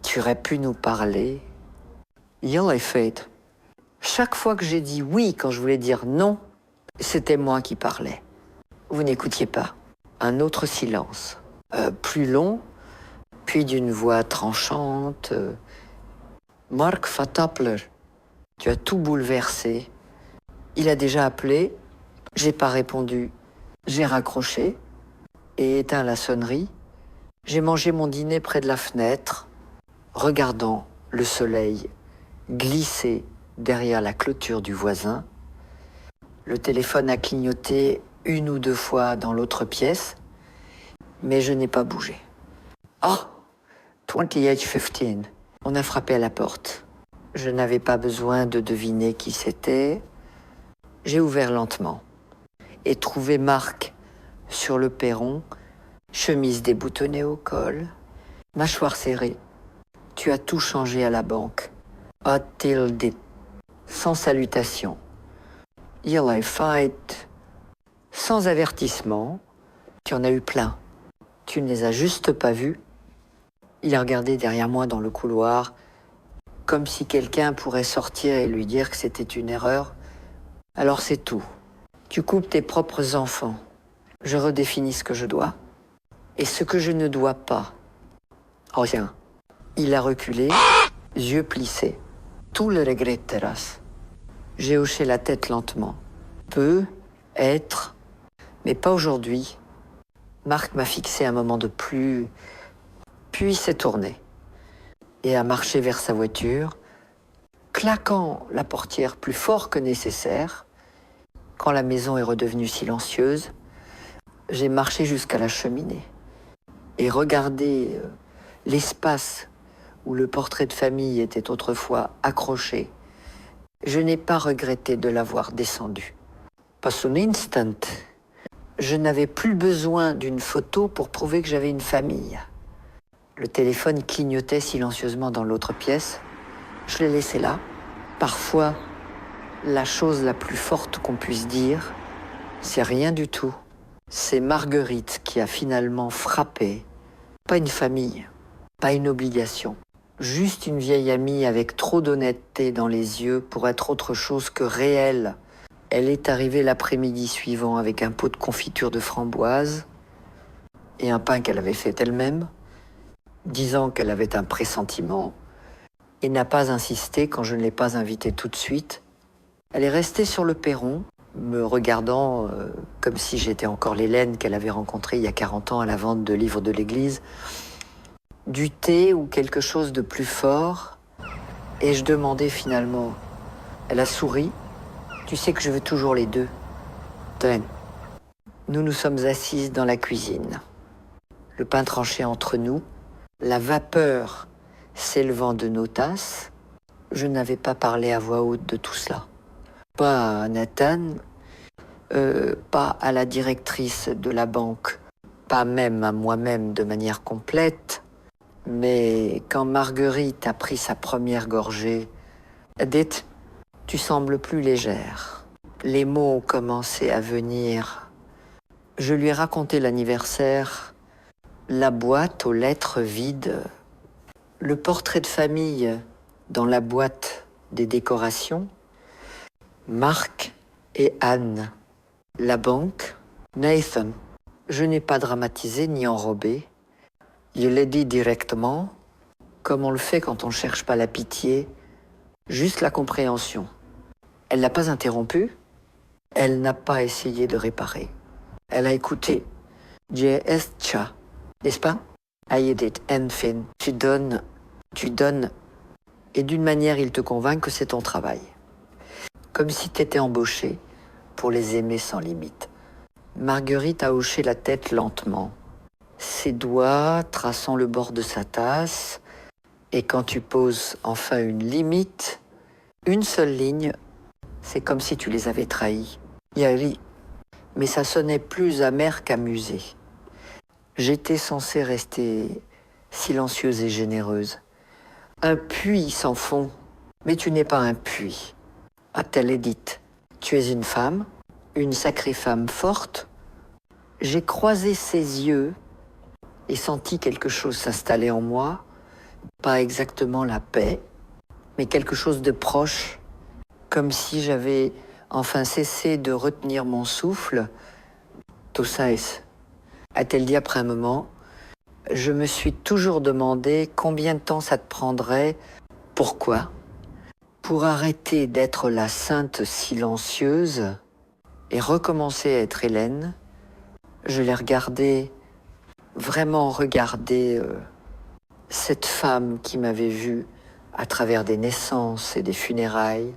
Tu aurais pu nous parler. Il est fait. Chaque fois que j'ai dit oui quand je voulais dire non, c'était moi qui parlais. Vous n'écoutiez pas. Un autre silence, plus long, puis d'une voix tranchante. Marc Fatapler, tu as tout bouleversé. Il a déjà appelé, j'ai pas répondu. J'ai raccroché et éteint la sonnerie. J'ai mangé mon dîner près de la fenêtre, regardant le soleil glisser derrière la clôture du voisin. Le téléphone a clignoté 1 ou 2 fois dans l'autre pièce, mais je n'ai pas bougé. Oh, 2815. On a frappé à la porte. Je n'avais pas besoin de deviner qui c'était. J'ai ouvert lentement et trouvé Marc sur le perron, chemise déboutonnée au col, mâchoire serrée. Tu as tout changé à la banque. A-t-il dit, sans salutation. Il a fait, sans avertissement. Tu en as eu plein. Tu ne les as juste pas vus. Il a regardé derrière moi dans le couloir, comme si quelqu'un pourrait sortir et lui dire que c'était une erreur. Alors c'est tout. Tu coupes tes propres enfants. Je redéfinis ce que je dois et ce que je ne dois pas. Oh tiens, il a reculé, yeux plissés. Tout le regretteras. J'ai hoché la tête lentement. Peut être, mais pas aujourd'hui. Marc m'a fixé un moment de plus, puis s'est tourné et a marché vers sa voiture, claquant la portière plus fort que nécessaire. Quand la maison est redevenue silencieuse, j'ai marché jusqu'à la cheminée et regardé l'espace où le portrait de famille était autrefois accroché. Je n'ai pas regretté de l'avoir descendu. Pas un instant. Je n'avais plus besoin d'une photo pour prouver que j'avais une famille. Le téléphone clignotait silencieusement dans l'autre pièce. Je l'ai laissé là. Parfois, la chose la plus forte qu'on puisse dire, c'est rien du tout. C'est Marguerite qui a finalement frappé, pas une famille, pas une obligation. Juste une vieille amie avec trop d'honnêteté dans les yeux pour être autre chose que réelle. Elle est arrivée l'après-midi suivant avec un pot de confiture de framboise et un pain qu'elle avait fait elle-même, disant qu'elle avait un pressentiment, et n'a pas insisté quand je ne l'ai pas invitée tout de suite. Elle est restée sur le perron, me regardant comme si j'étais encore l'Hélène qu'elle avait rencontrée il y a 40 ans à la vente de livres de l'église, du thé ou quelque chose de plus fort, et je demandais finalement. Elle a souri. Tu sais que je veux toujours les deux. Ten. Nous nous sommes assises dans la cuisine. Le pain tranché entre nous, la vapeur s'élevant de nos tasses. Je n'avais pas parlé à voix haute de tout cela. Pas à Nathan, pas à la directrice de la banque, pas même à moi-même de manière complète, mais quand Marguerite a pris sa première gorgée, Edith, tu sembles plus légère. Les mots ont commencé à venir. Je lui ai raconté l'anniversaire, la boîte aux lettres vides, le portrait de famille dans la boîte des décorations, Marc et Anne, la banque, Nathan. Je n'ai pas dramatisé ni enrobé. Je l'ai dit directement, comme on le fait quand on ne cherche pas la pitié, juste la compréhension. Elle n'a pas interrompu, elle n'a pas essayé de réparer. Elle a écouté. J.S. Cha, n'est-ce pas? Edith, enfin, tu donnes, et d'une manière il te convainc que c'est ton travail. Comme si t'étais embauché pour les aimer sans limite. Marguerite a hoché la tête lentement, ses doigts traçant le bord de sa tasse, et quand tu poses enfin une limite, une seule ligne, c'est comme si tu les avais trahis. Yari, mais ça sonnait plus amer qu'amusé. J'étais censée rester silencieuse et généreuse. Un puits sans fond, mais tu n'es pas un puits. A-t-elle Edith, tu es une femme, une sacrée femme forte. J'ai croisé ses yeux et senti quelque chose s'installer en moi, pas exactement la paix, mais quelque chose de proche, comme si j'avais enfin cessé de retenir mon souffle. Tosaes, a-t-elle dit après un moment, je me suis toujours demandé combien de temps ça te prendrait. Pourquoi? Pour arrêter d'être la sainte silencieuse et recommencer à être Hélène. Je l'ai regardée, vraiment regardée, cette femme qui m'avait vue à travers des naissances et des funérailles,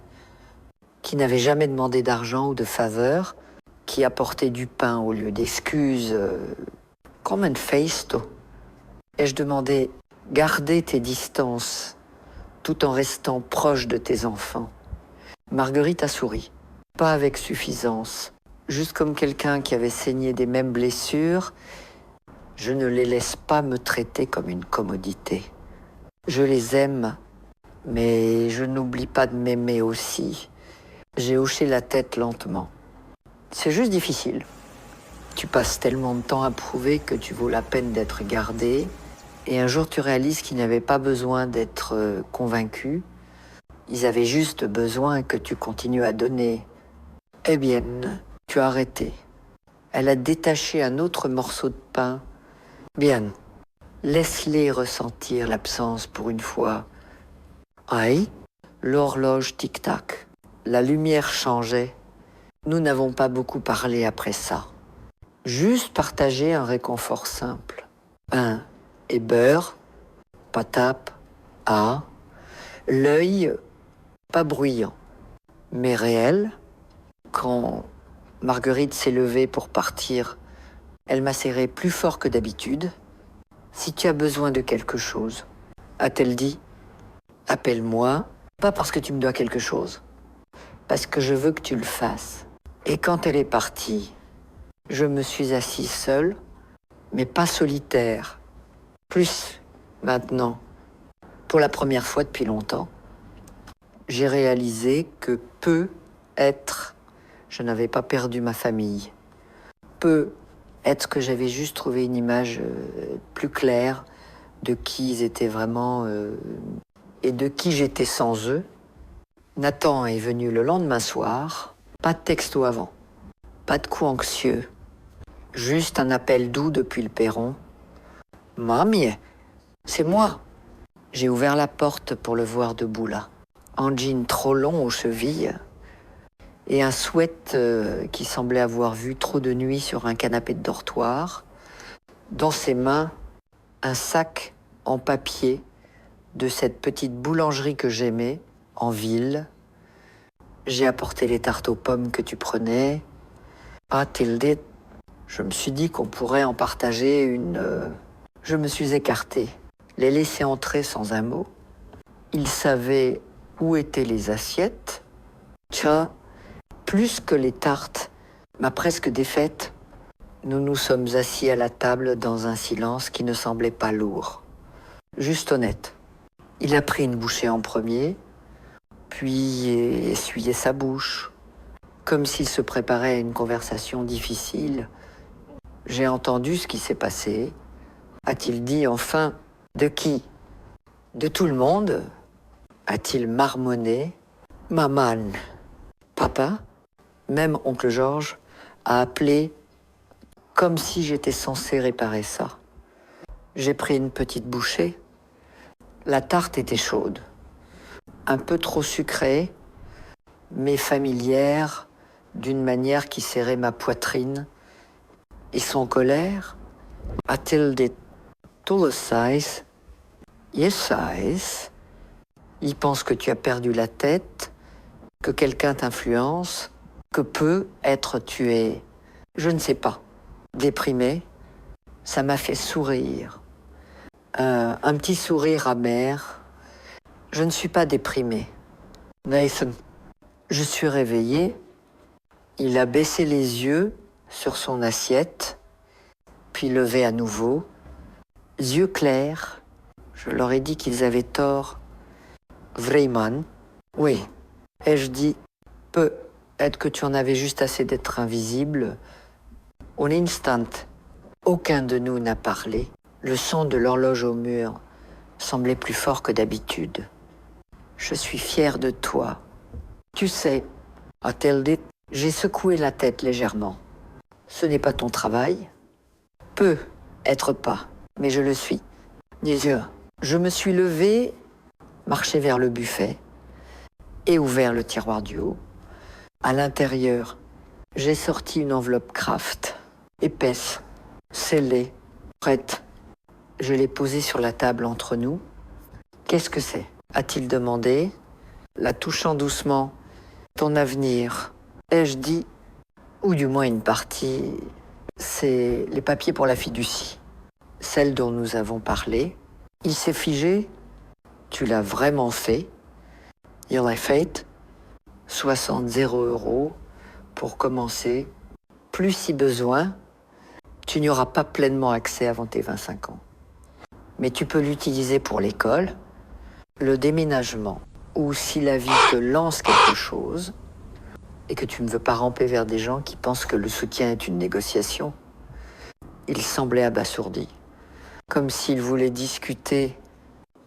qui n'avait jamais demandé d'argent ou de faveur, qui apportait du pain au lieu d'excuses, comme un feisto. Et je demandais, gardez tes distances, tout en restant proche de tes enfants. Marguerite a souri, pas avec suffisance, juste comme quelqu'un qui avait saigné des mêmes blessures. Je ne les laisse pas me traiter comme une commodité. Je les aime, mais je n'oublie pas de m'aimer aussi. J'ai hoché la tête lentement. C'est juste difficile. Tu passes tellement de temps à prouver que tu vaux la peine d'être gardé, et un jour tu réalises qu'ils n'avaient pas besoin d'être convaincus. Ils avaient juste besoin que tu continues à donner. Eh bien, tu as arrêté. Elle a détaché un autre morceau de pain. Bien, laisse-les ressentir l'absence pour une fois. Aïe, l'horloge tic-tac. La lumière changeait. Nous n'avons pas beaucoup parlé après ça. Juste partager un réconfort simple. Pain et beurre, patape, l'œil pas bruyant, mais réel. Quand Marguerite s'est levée pour partir, elle m'a serré plus fort que d'habitude. Si tu as besoin de quelque chose, a-t-elle dit, appelle-moi, pas parce que tu me dois quelque chose, parce que je veux que tu le fasses. Et quand elle est partie, je me suis assise seule, mais pas solitaire. Plus maintenant, pour la première fois depuis longtemps, j'ai réalisé que je n'avais pas perdu ma famille. Peut être que j'avais juste trouvé une image plus claire, de qui ils étaient vraiment et de qui j'étais sans eux. Nathan est venu le lendemain soir, pas de texto avant, pas de coup anxieux, juste un appel doux depuis le perron. « Mamie, c'est moi !» J'ai ouvert la porte pour le voir debout là, en jean trop long aux chevilles et un sweat qui semblait avoir vu trop de nuit sur un canapé de dortoir. Dans ses mains, un sac en papier de cette petite boulangerie que j'aimais, en ville. J'ai apporté les tartes aux pommes que tu prenais. Ah, Tilde, je me suis dit qu'on pourrait en partager une... Je me suis écarté, les laisser entrer sans un mot. Ils savaient où étaient les assiettes. Tcha, plus que les tartes, m'a presque défaite. Nous nous sommes assis à la table dans un silence qui ne semblait pas lourd, juste honnête. Il a pris une bouchée en premier, puis essuyé sa bouche, comme s'il se préparait à une conversation difficile. J'ai entendu ce qui s'est passé. A-t-il dit enfin « De qui ?»« De tout le monde ?» A-t-il marmonné. « Maman. » Papa, même oncle Georges, a appelé comme si j'étais censé réparer ça. J'ai pris une petite bouchée. La tarte était chaude, un peu trop sucrée, mais familière, d'une manière qui serrait ma poitrine. Ils sont en colère. A-t-il dit tout le size? Yes, size. Ils pensent que tu as perdu la tête, que quelqu'un t'influence, que peut-être tu es, je ne sais pas, déprimé. Ça m'a fait sourire. Un petit sourire amer. Je ne suis pas déprimé. Nathan, je suis réveillé. Il a baissé les yeux sur son assiette, puis levé à nouveau. Yeux clairs. Je leur ai dit qu'ils avaient tort. Vraiment? Oui. Ai-je dit, peut-être que tu en avais juste assez d'être invisible. Au instant, aucun de nous n'a parlé. Le son de l'horloge au mur semblait plus fort que d'habitude. Je suis fière de toi. Tu sais, a-t-elle dit, j'ai secoué la tête légèrement. Ce n'est pas ton travail. Peut être pas, mais je le suis. Des yeux. Je me suis levée, marché vers le buffet et ouvert le tiroir du haut. À l'intérieur, j'ai sorti une enveloppe Kraft, épaisse, scellée, prête. Je l'ai posée sur la table entre nous. Qu'est-ce que c'est? A-t-il demandé, la touchant doucement. Ton avenir, ai-je dit, ou du moins une partie, c'est les papiers pour la fiducie, celle dont nous avons parlé. Il s'est figé, tu l'as vraiment fait. Il l'a fait, 60 € pour commencer. Plus si besoin, tu n'y auras pas pleinement accès avant tes 25 ans. Mais tu peux l'utiliser pour l'école, le déménagement, ou si la vie te lance quelque chose et que tu ne veux pas ramper vers des gens qui pensent que le soutien est une négociation. Il semblait abasourdi, comme s'il voulait discuter,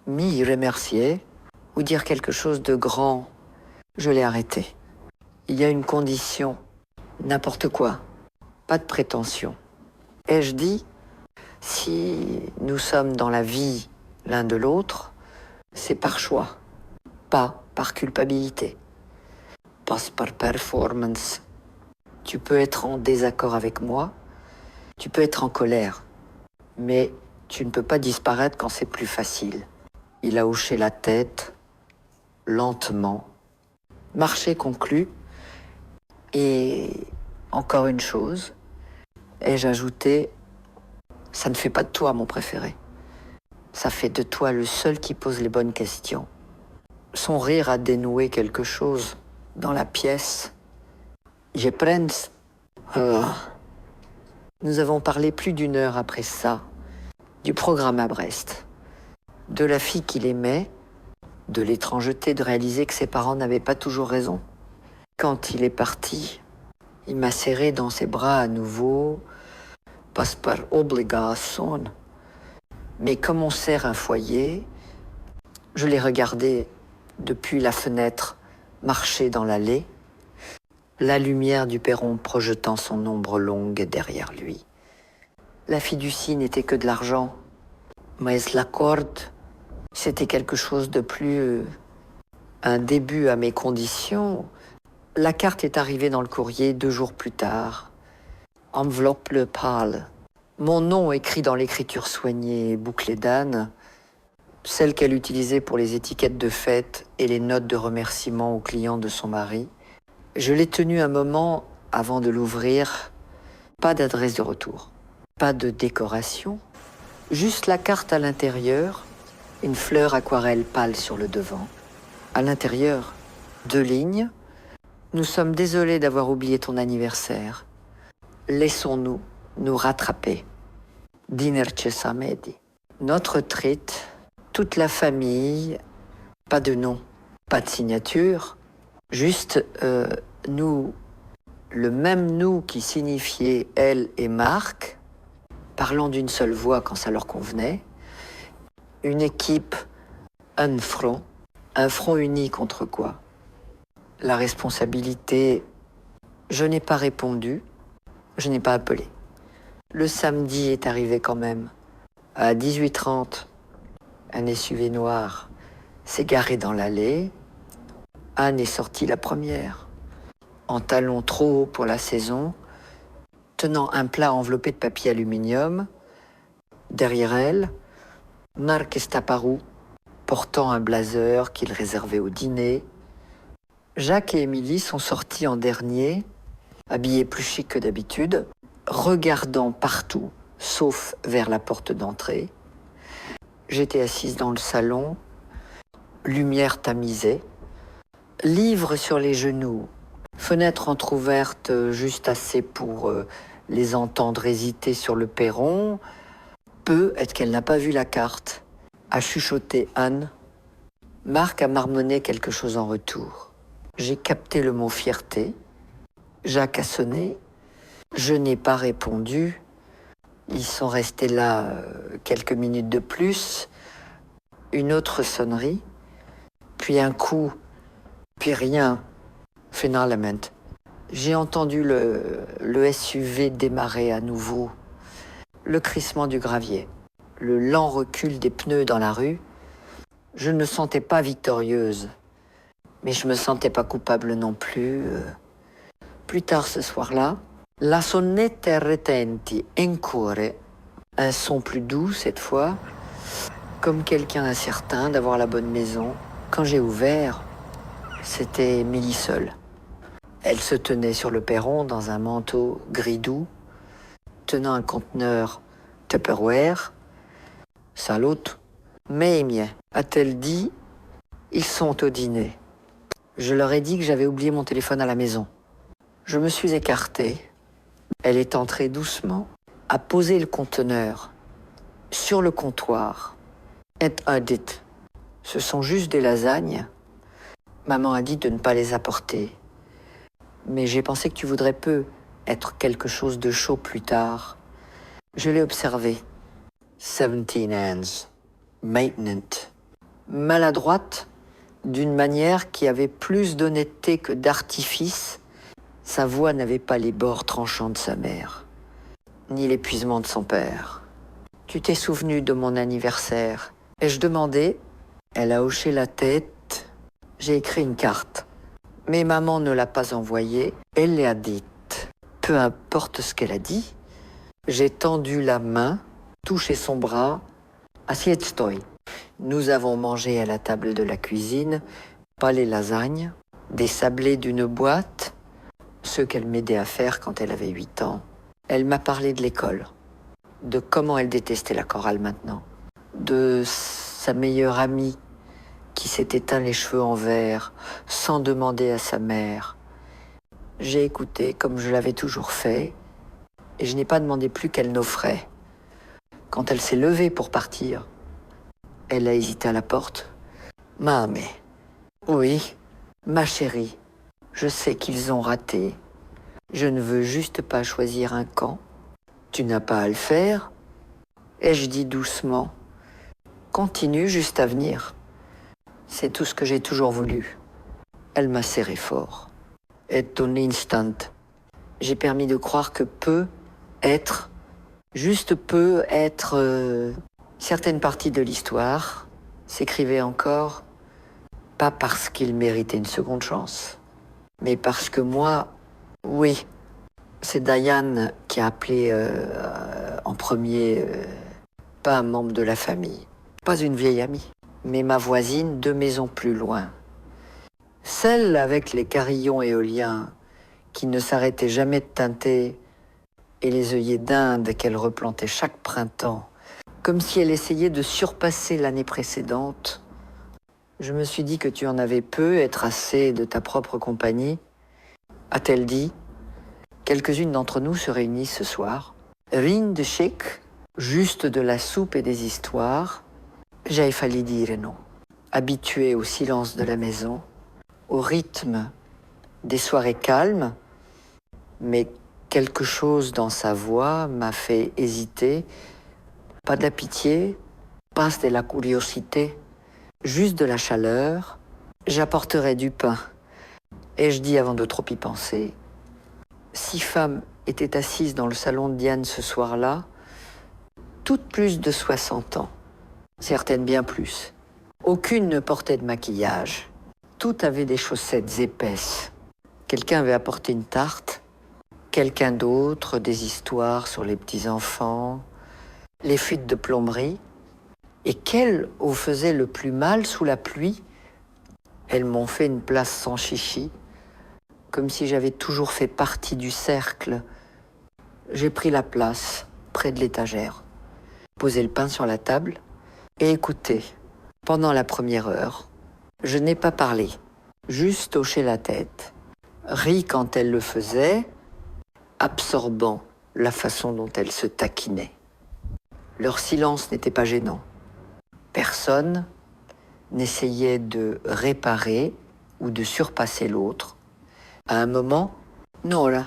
m'y remercier ou dire quelque chose de grand. Je l'ai arrêté. Il y a une condition, n'importe quoi, pas de prétention. Ai-je dit, si nous sommes dans la vie l'un de l'autre, c'est par choix, pas par culpabilité, pas par performance. Tu peux être en désaccord avec moi, tu peux être en colère, mais tu ne peux pas disparaître quand c'est plus facile. Il a hoché la tête, lentement. Marché conclu. Et encore une chose, ai-je ajouté, ça ne fait pas de toi mon préféré. Ça fait de toi le seul qui pose les bonnes questions. Son rire a dénoué quelque chose dans la pièce. Je prends. Nous avons parlé plus d'1 heure après ça, du programme à Brest, de la fille qu'il aimait, de l'étrangeté de réaliser que ses parents n'avaient pas toujours raison. Quand il est parti, il m'a serré dans ses bras à nouveau, pas par obligation, Mais comme on sert un foyer, je l'ai regardé depuis la fenêtre marcher dans l'allée, la lumière du perron projetant son ombre longue derrière lui. La fiducie n'était que de l'argent, mais la corde, c'était quelque chose de plus... un début à mes conditions. La carte est arrivée dans le courrier 2 jours plus tard. Enveloppe le pâle. Mon nom écrit dans l'écriture soignée et bouclée d'Anne, celle qu'elle utilisait pour les étiquettes de fête et les notes de remerciement aux clients de son mari. Je l'ai tenu un moment avant de l'ouvrir. Pas d'adresse de retour, pas de décoration, juste la carte à l'intérieur, une fleur aquarelle pâle sur le devant. À l'intérieur, 2 lignes. Nous sommes désolés d'avoir oublié ton anniversaire. Laissons-nous nous rattraper. Dinerce samedi. Notre treat, toute la famille, pas de nom, pas de signature, juste nous, le même nous qui signifiait elle et Marc, parlant d'une seule voix quand ça leur convenait, une équipe, un front uni contre quoi? La responsabilité, je n'ai pas répondu, je n'ai pas appelé. Le samedi est arrivé quand même. À 18h30, un SUV noir s'est garé dans l'allée. Anne est sortie la première, en talons trop hauts pour la saison, tenant un plat enveloppé de papier aluminium. Derrière elle, Marc Estaparou, portant un blazer qu'il réservait au dîner. Jacques et Émilie sont sortis en dernier, habillés plus chic que d'habitude, regardant partout, sauf vers la porte d'entrée. J'étais assise dans le salon, lumière tamisée, livre sur les genoux, fenêtre entr'ouverte juste assez pour les entendre hésiter sur le perron. Peut être qu'elle n'a pas vu la carte, a chuchoté Anne. Marc a marmonné quelque chose en retour. J'ai capté le mot fierté. Jacques a sonné. Je n'ai pas répondu. Ils sont restés là quelques minutes de plus. Une autre sonnerie. Puis un coup. Puis rien. Finalement. J'ai entendu le SUV démarrer à nouveau. Le crissement du gravier. Le lent recul des pneus dans la rue. Je ne me sentais pas victorieuse. Mais je me sentais pas coupable non plus. Plus tard ce soir-là, la sonnette retenti encore, un son plus doux cette fois, comme quelqu'un incertain d'avoir la bonne maison. Quand j'ai ouvert, c'était Émilie seule. Elle se tenait sur le perron dans un manteau gris doux, tenant un conteneur Tupperware. Salote. Mais Émile, a-t-elle dit, ils sont au dîner. Je leur ai dit que j'avais oublié mon téléphone à la maison. Je me suis écartée. Elle est entrée doucement, a posé le conteneur sur le comptoir. Et a dit, ce sont juste des lasagnes. Maman a dit de ne pas les apporter. Mais j'ai pensé que tu voudrais peu être quelque chose de chaud plus tard. Je l'ai observé. 17 hands. Maintenant. Maladroite, d'une manière qui avait plus d'honnêteté que d'artifice, sa voix n'avait pas les bords tranchants de sa mère, ni l'épuisement de son père. Tu t'es souvenu de mon anniversaire. Ai-je demandé? Elle a hoché la tête. J'ai écrit une carte. Mais maman ne l'a pas envoyée. Elle l'a dite. Peu importe ce qu'elle a dit. J'ai tendu la main, touché son bras. Assieds-toi. Nous avons mangé à la table de la cuisine, pas les lasagnes, des sablés d'une boîte, ceux qu'elle m'aidait à faire quand elle avait 8 ans. Elle m'a parlé de l'école, de comment elle détestait la chorale maintenant, de sa meilleure amie qui s'est éteint les cheveux en vert sans demander à sa mère. J'ai écouté comme je l'avais toujours fait et je n'ai pas demandé plus qu'elle n'offrait. Quand elle s'est levée pour partir, elle a hésité à la porte. « Mamé, oui, ma chérie, je sais qu'ils ont raté. Je ne veux juste pas choisir un camp. Tu n'as pas à le faire. » Ai-je dit doucement. Continue juste à venir. C'est tout ce que j'ai toujours voulu. Elle m'a serré fort. Et un instant, j'ai permis de croire que juste peut être, certaines parties de l'histoire s'écrivaient encore, pas parce qu'il méritait une seconde chance, mais parce que moi, oui, c'est Diane qui a appelé en premier, pas un membre de la famille, pas une vieille amie, mais ma voisine 2 maisons plus loin. Celle avec les carillons éoliens qui ne s'arrêtaient jamais de teinter et les œillets d'Inde qu'elle replantait chaque printemps, comme si elle essayait de surpasser l'année précédente. Je me suis dit que tu en avais peu, être assez de ta propre compagnie. A-t-elle dit? Quelques-unes d'entre nous se réunissent ce soir. Rien de chic, juste de la soupe et des histoires. J'ai failli dire non. Habitué au silence de la maison, au rythme des soirées calmes, mais quelque chose dans sa voix m'a fait hésiter. Pas de la pitié, pas de la curiosité, juste de la chaleur. J'apporterai du pain. Et je dis avant de trop y penser, 6 femmes étaient assises dans le salon de Diane ce soir-là, toutes plus de 60 ans, certaines bien plus. Aucune ne portait de maquillage, toutes avaient des chaussettes épaisses. Quelqu'un avait apporté une tarte, quelqu'un d'autre des histoires sur les petits-enfants, les fuites de plomberie. Et quelle eau faisait le plus mal sous la pluie? Elles m'ont fait une place sans chichi, comme si j'avais toujours fait partie du cercle. J'ai pris la place, près de l'étagère, posé le pain sur la table et écouté. Pendant la première heure, je n'ai pas parlé, juste hoché la tête, ri quand elle le faisait, absorbant la façon dont elle se taquinait. Leur silence n'était pas gênant. Personne n'essayait de réparer ou de surpasser l'autre. À un moment, Nora,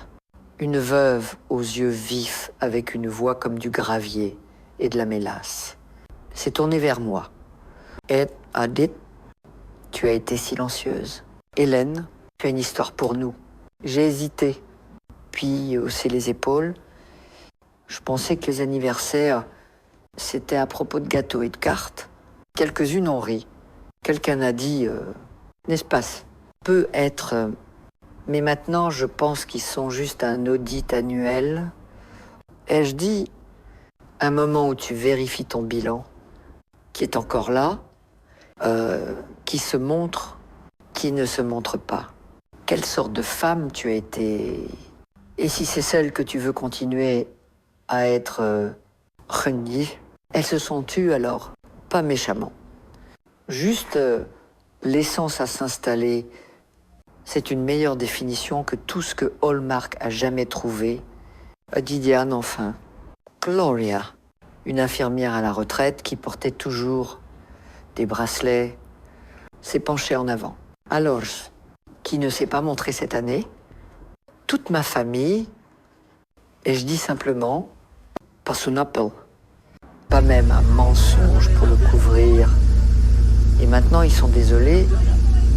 une veuve aux yeux vifs avec une voix comme du gravier et de la mélasse, s'est tournée vers moi. Et a dit, tu as été silencieuse. Hélène, tu as une histoire pour nous. J'ai hésité, puis haussé les épaules. Je pensais que les anniversaires, c'était à propos de gâteaux et de cartes. Quelques-unes ont ri. Quelqu'un a dit, n'est-ce pas, peut être... mais maintenant, je pense qu'ils sont juste un audit annuel. Et je dis, un moment où tu vérifies ton bilan, qui est encore là, qui se montre, qui ne se montre pas. Quelle sorte de femme tu as été? Et si c'est celle que tu veux continuer à être reniée, elles se sont tues alors, pas méchamment. Juste laissant ça s'installer, c'est une meilleure définition que tout ce que Hallmark a jamais trouvé. A dit Diane enfin. Gloria, une infirmière à la retraite qui portait toujours des bracelets, s'est penchée en avant. Alors, qui ne s'est pas montré cette année, toute ma famille, et je dis simplement, pas un appel, pas même un mensonge pour le couvrir. Et maintenant, ils sont désolés,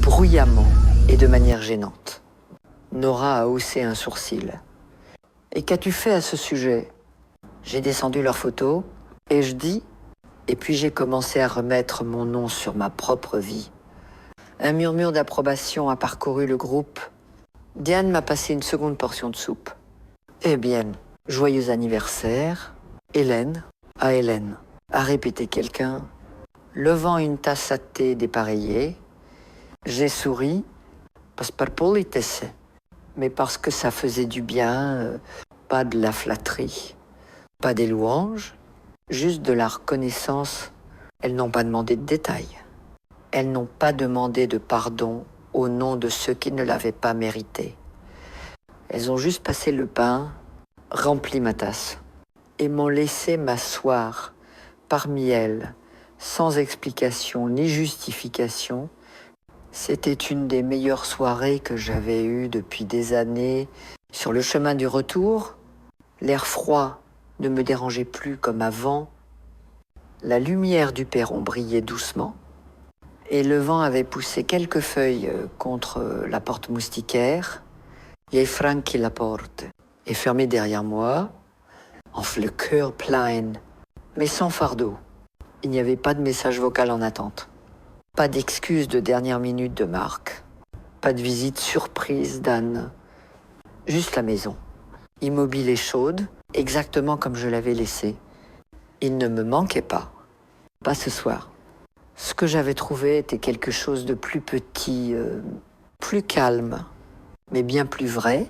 bruyamment et de manière gênante. Nora a haussé un sourcil. Et qu'as-tu fait à ce sujet? J'ai descendu leurs photos et je dis, et puis j'ai commencé à remettre mon nom sur ma propre vie. Un murmure d'approbation a parcouru le groupe. Diane m'a passé une seconde portion de soupe. Eh bien, joyeux anniversaire, Hélène, à Hélène, a répété quelqu'un, levant une tasse à thé dépareillée. J'ai souri, pas par politesse, mais parce que ça faisait du bien, pas de la flatterie, pas des louanges, juste de la reconnaissance. Elles n'ont pas demandé de détails. Elles n'ont pas demandé de pardon au nom de ceux qui ne l'avaient pas mérité. Elles ont juste passé le pain, rempli ma tasse, et m'ont laissé m'asseoir parmi elles, sans explication ni justification. C'était une des meilleures soirées que j'avais eues depuis des années. Sur le chemin du retour, l'air froid ne me dérangeait plus comme avant. La lumière du perron brillait doucement et le vent avait poussé quelques feuilles contre la porte moustiquaire. Les franchi la porte est fermée derrière moi, le cœur plein, mais sans fardeau. Il n'y avait pas de message vocal en attente. Pas d'excuse de dernière minute de Marc. Pas de visite surprise d'Anne. Juste la maison. Immobile et chaude, exactement comme je l'avais laissée. Il ne me manquait pas. Pas ce soir. Ce que j'avais trouvé était quelque chose de plus petit, plus calme, mais bien plus vrai.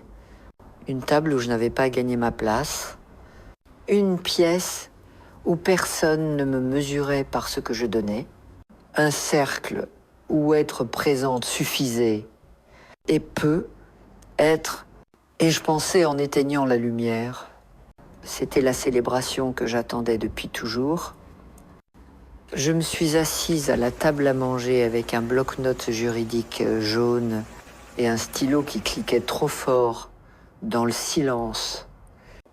Une table où je n'avais pas gagné ma place. Une pièce où personne ne me mesurait par ce que je donnais. Un cercle où être présente suffisait et peu être. Et je pensais en éteignant la lumière. C'était la célébration que j'attendais depuis toujours. Je me suis assise à la table à manger avec un bloc-notes juridique jaune et un stylo qui cliquait trop fort dans le silence.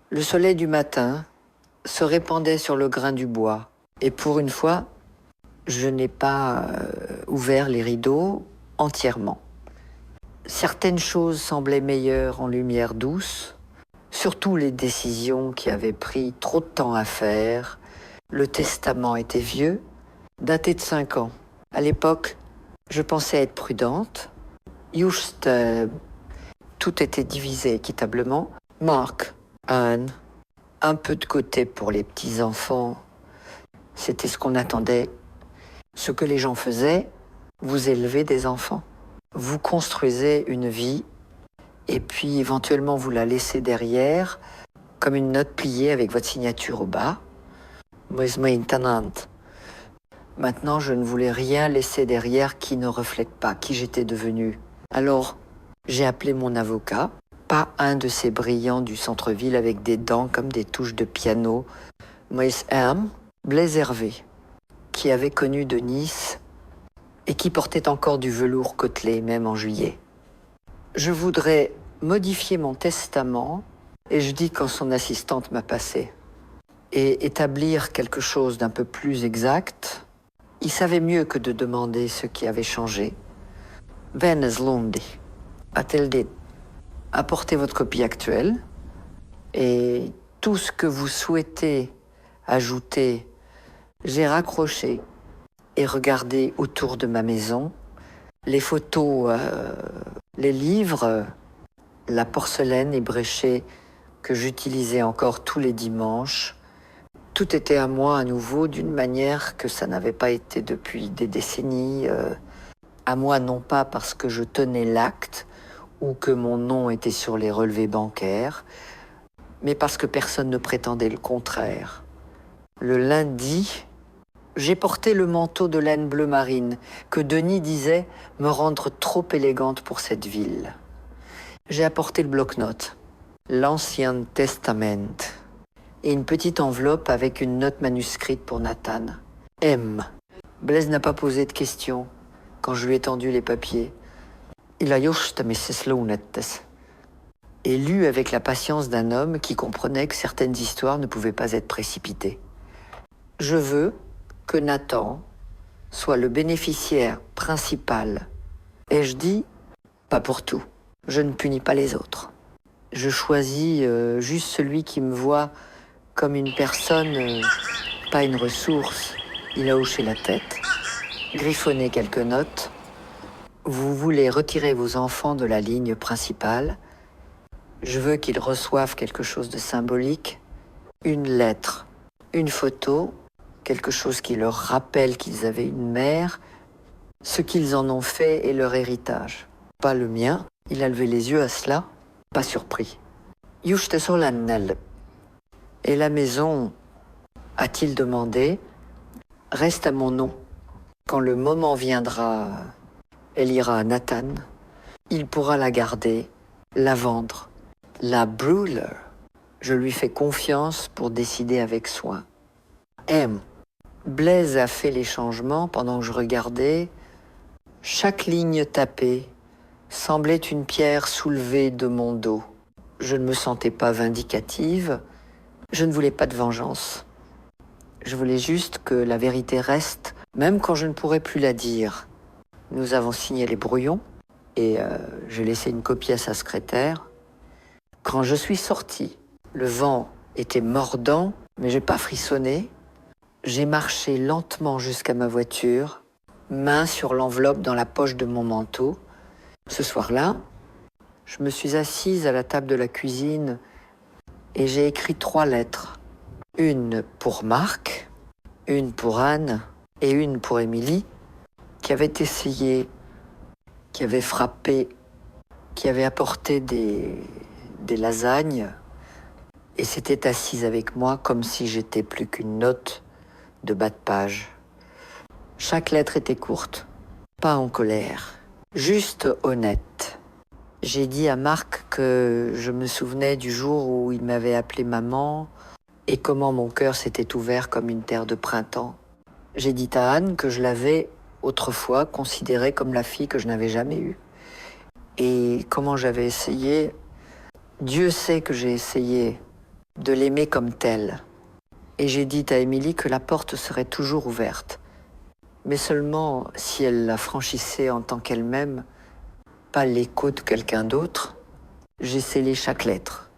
Le soleil du matin se répandait sur le grain du bois. Et pour une fois, je n'ai pas ouvert les rideaux entièrement. Certaines choses semblaient meilleures en lumière douce, surtout les décisions qui avaient pris trop de temps à faire. Le testament était vieux, daté de 5 ans. À l'époque, je pensais être prudente. Juste, tout était divisé équitablement. Marc, Anne, un peu de côté pour les petits-enfants. C'était ce qu'on attendait. Ce que les gens faisaient, vous élevez des enfants. Vous construisez une vie et puis éventuellement vous la laissez derrière comme une note pliée avec votre signature au bas. Maintenant, je ne voulais rien laisser derrière qui ne reflète pas qui j'étais devenue. Alors, j'ai appelé mon avocat, pas un de ces brillants du centre-ville avec des dents comme des touches de piano, mais Blaise Hervé, qui avait connu de Nice et qui portait encore du velours côtelé, même en juillet. Je voudrais modifier mon testament, et je dis quand son assistante m'a passé, et établir quelque chose d'un peu plus exact. Il savait mieux que de demander ce qui avait changé. Venez lundi, a-t-elle dit, apportez votre copie actuelle, et tout ce que vous souhaitez ajouter, j'ai raccroché et regardé autour de ma maison, les photos, les livres, la porcelaine ébréchée que j'utilisais encore tous les dimanches. Tout était à moi à nouveau d'une manière que ça n'avait pas été depuis des décennies. À moi non pas parce que je tenais l'acte ou que mon nom était sur les relevés bancaires, mais parce que personne ne prétendait le contraire. Le lundi, j'ai porté le manteau de laine bleu marine que Denis disait me rendre trop élégante pour cette ville. J'ai apporté le bloc-notes, l'Ancien Testament, et une petite enveloppe avec une note manuscrite pour Nathan. M. Blaise n'a pas posé de questions quand je lui ai tendu les papiers. Il a just Mrs. Lunettes et lu avec la patience d'un homme qui comprenait que certaines histoires ne pouvaient pas être précipitées. Je veux que Nathan soit le bénéficiaire principal. Et je dis, pas pour tout. Je ne punis pas les autres. Je choisis juste celui qui me voit comme une personne, pas une ressource. Il a hoché la tête, griffonné quelques notes. Vous voulez retirer vos enfants de la ligne principale. Je veux qu'ils reçoivent quelque chose de symbolique, une lettre, une photo, quelque chose qui leur rappelle qu'ils avaient une mère, ce qu'ils en ont fait et leur héritage. Pas le mien. Il a levé les yeux à cela, pas surpris. Juste solennel. Et la maison, a-t-il demandé, reste à mon nom. Quand le moment viendra, elle ira à Nathan. Il pourra la garder, la vendre, la brûler. Je lui fais confiance pour décider avec soin. M. Blaise a fait les changements pendant que je regardais. Chaque ligne tapée semblait une pierre soulevée de mon dos. Je ne me sentais pas vindicative. Je ne voulais pas de vengeance. Je voulais juste que la vérité reste, même quand je ne pourrais plus la dire. Nous avons signé les brouillons et j'ai laissé une copie à sa secrétaire. Quand je suis sortie, le vent était mordant, mais j'ai pas frissonné. J'ai marché lentement jusqu'à ma voiture, main sur l'enveloppe dans la poche de mon manteau. Ce soir-là, je me suis assise à la table de la cuisine et j'ai écrit 3 lettres. Une pour Marc, une pour Anne et une pour Émilie, qui avait essayé, qui avait frappé, qui avait apporté des lasagnes et s'était assise avec moi comme si j'étais plus qu'une note de bas de page. Chaque lettre était courte, pas en colère, juste honnête. J'ai dit à Marc que je me souvenais du jour où il m'avait appelé maman et comment mon cœur s'était ouvert comme une terre de printemps. J'ai dit à Anne que je l'avais autrefois considérée comme la fille que je n'avais jamais eue. Et comment j'avais essayé, Dieu sait que j'ai essayé de l'aimer comme telle. Et j'ai dit à Émilie que la porte serait toujours ouverte, mais seulement si elle la franchissait en tant qu'elle-même, pas l'écho de quelqu'un d'autre. J'ai scellé chaque lettre